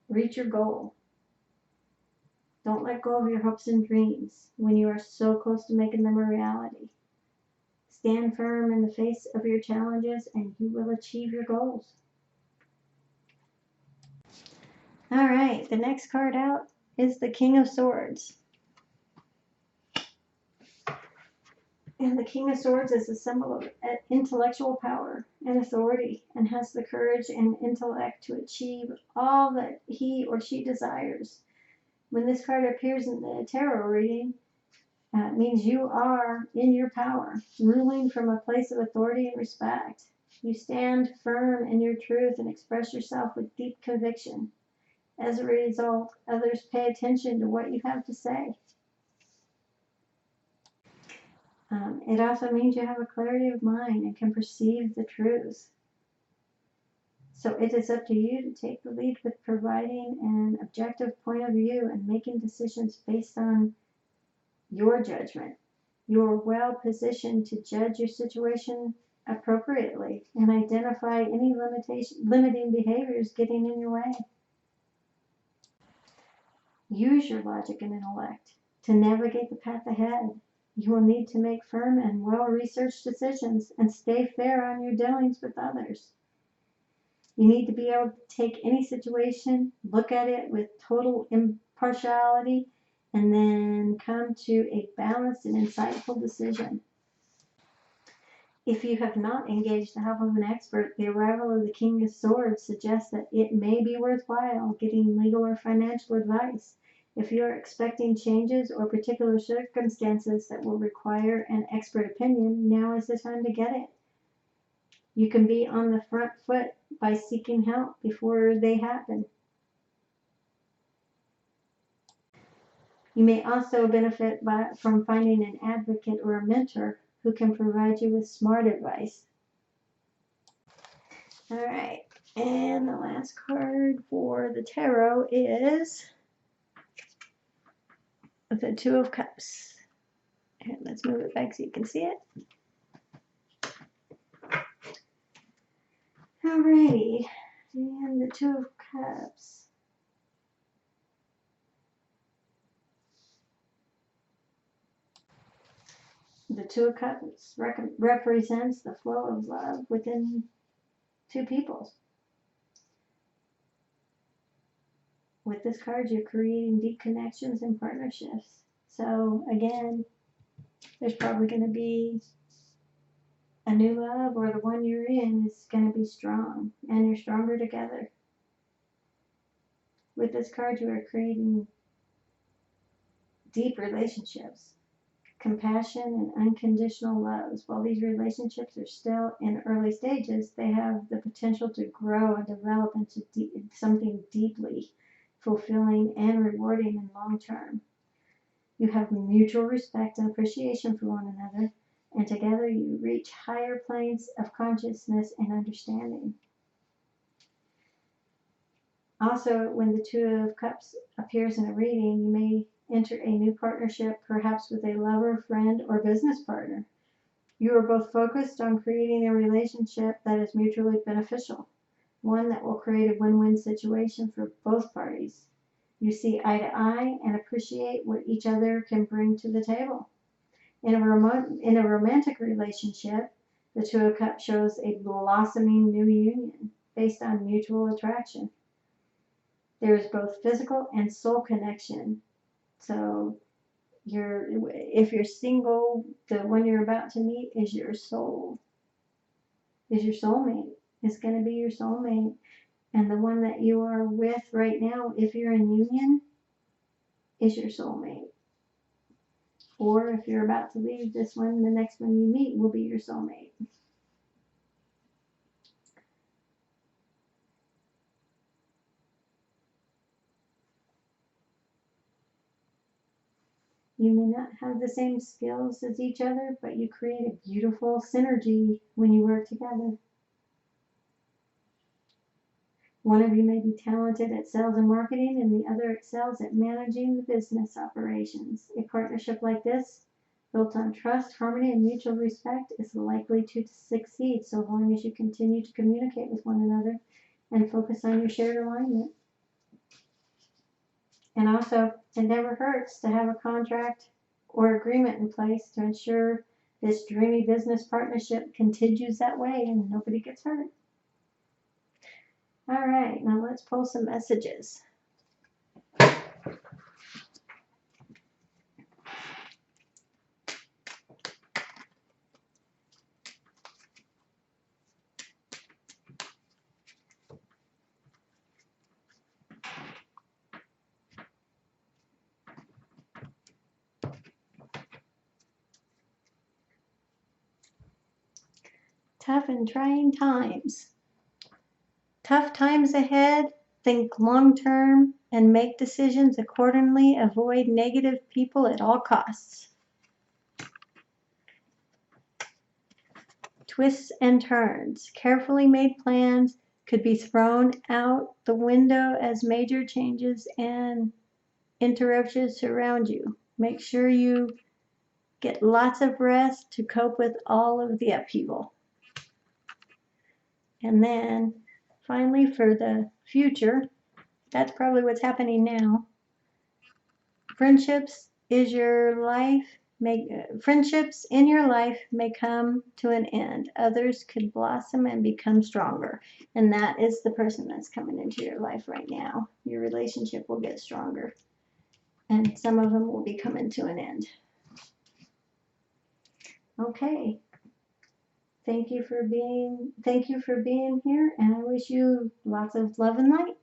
Reach your goal. Don't let go of your hopes and dreams when you are so close to making them a reality. Stand firm in the face of your challenges and you will achieve your goals. All right, the next card out is the King of Swords. And the King of Swords is a symbol of intellectual power and authority, and has the courage and intellect to achieve all that he or she desires. When this card appears in the tarot reading, it means you are in your power, ruling from a place of authority and respect. You stand firm in your truth and express yourself with deep conviction. As a result, others pay attention to what you have to say. It also means you have a clarity of mind and can perceive the truth. So it is up to you to take the lead with providing an objective point of view and making decisions based on your judgment. You are well positioned to judge your situation appropriately and identify any limiting behaviors getting in your way. Use your logic and intellect to navigate the path ahead. You will need to make firm and well-researched decisions and stay fair on your dealings with others. You need to be able to take any situation, look at it with total impartiality, and then come to a balanced and insightful decision. If you have not engaged the help of an expert, the arrival of the King of Swords suggests that it may be worthwhile getting legal or financial advice. If you are expecting changes or particular circumstances that will require an expert opinion, now is the time to get it. You can be on the front foot by seeking help before they happen. You may also benefit from finding an advocate or a mentor who can provide you with smart advice. All right, and the last card for the tarot is the Two of Cups. And let's move it back so you can see it. Alrighty, and the Two of Cups. The Two of Cups represents the flow of love within two people. With this card, you're creating deep connections and partnerships. So again, there's probably going to be a new love, or the one you're in is going to be strong, and you're stronger together. With this card, you are creating deep relationships, compassion, and unconditional loves. While these relationships are still in early stages, they have the potential to grow and develop into something deeply fulfilling and rewarding in long term. You have mutual respect and appreciation for one another, and together you reach higher planes of consciousness and understanding. Also, when the Two of Cups appears in a reading, you may enter a new partnership, perhaps with a lover, friend, or business partner. You are both focused on creating a relationship that is mutually beneficial, one that will create a win-win situation for both parties. You see eye to eye and appreciate what each other can bring to the table. In a romantic relationship, the Two of Cups shows a blossoming new union based on mutual attraction. There is both physical and soul connection. So if you're single, the one you're about to meet is your soulmate. It's going to be your soulmate. And the one that you are with right now, if you're in union, is your soulmate. Or if you're about to leave, this one, the next one you meet will be your soulmate. You may not have the same skills as each other, but you create a beautiful synergy when you work together. One of you may be talented at sales and marketing, and the other excels at managing the business operations. A partnership like this, built on trust, harmony, and mutual respect, is likely to succeed so long as you continue to communicate with one another and focus on your shared alignment. And also, it never hurts to have a contract or agreement in place to ensure this dreamy business partnership continues that way and nobody gets hurt. All right, now let's pull some messages. Tough and trying times. Tough times ahead. Think long term and make decisions accordingly. Avoid negative people at all costs. Twists and turns. Carefully made plans could be thrown out the window as major changes and interruptions surround you. Make sure you get lots of rest to cope with all of the upheaval. And then finally, for the future, that's probably what's happening now. Friendships in your life may come to an end. Others could blossom and become stronger. And that is the person that's coming into your life right now. Your relationship will get stronger. and some of them will be coming to an end. Okay. Thank you for being here, and I wish you lots of love and light.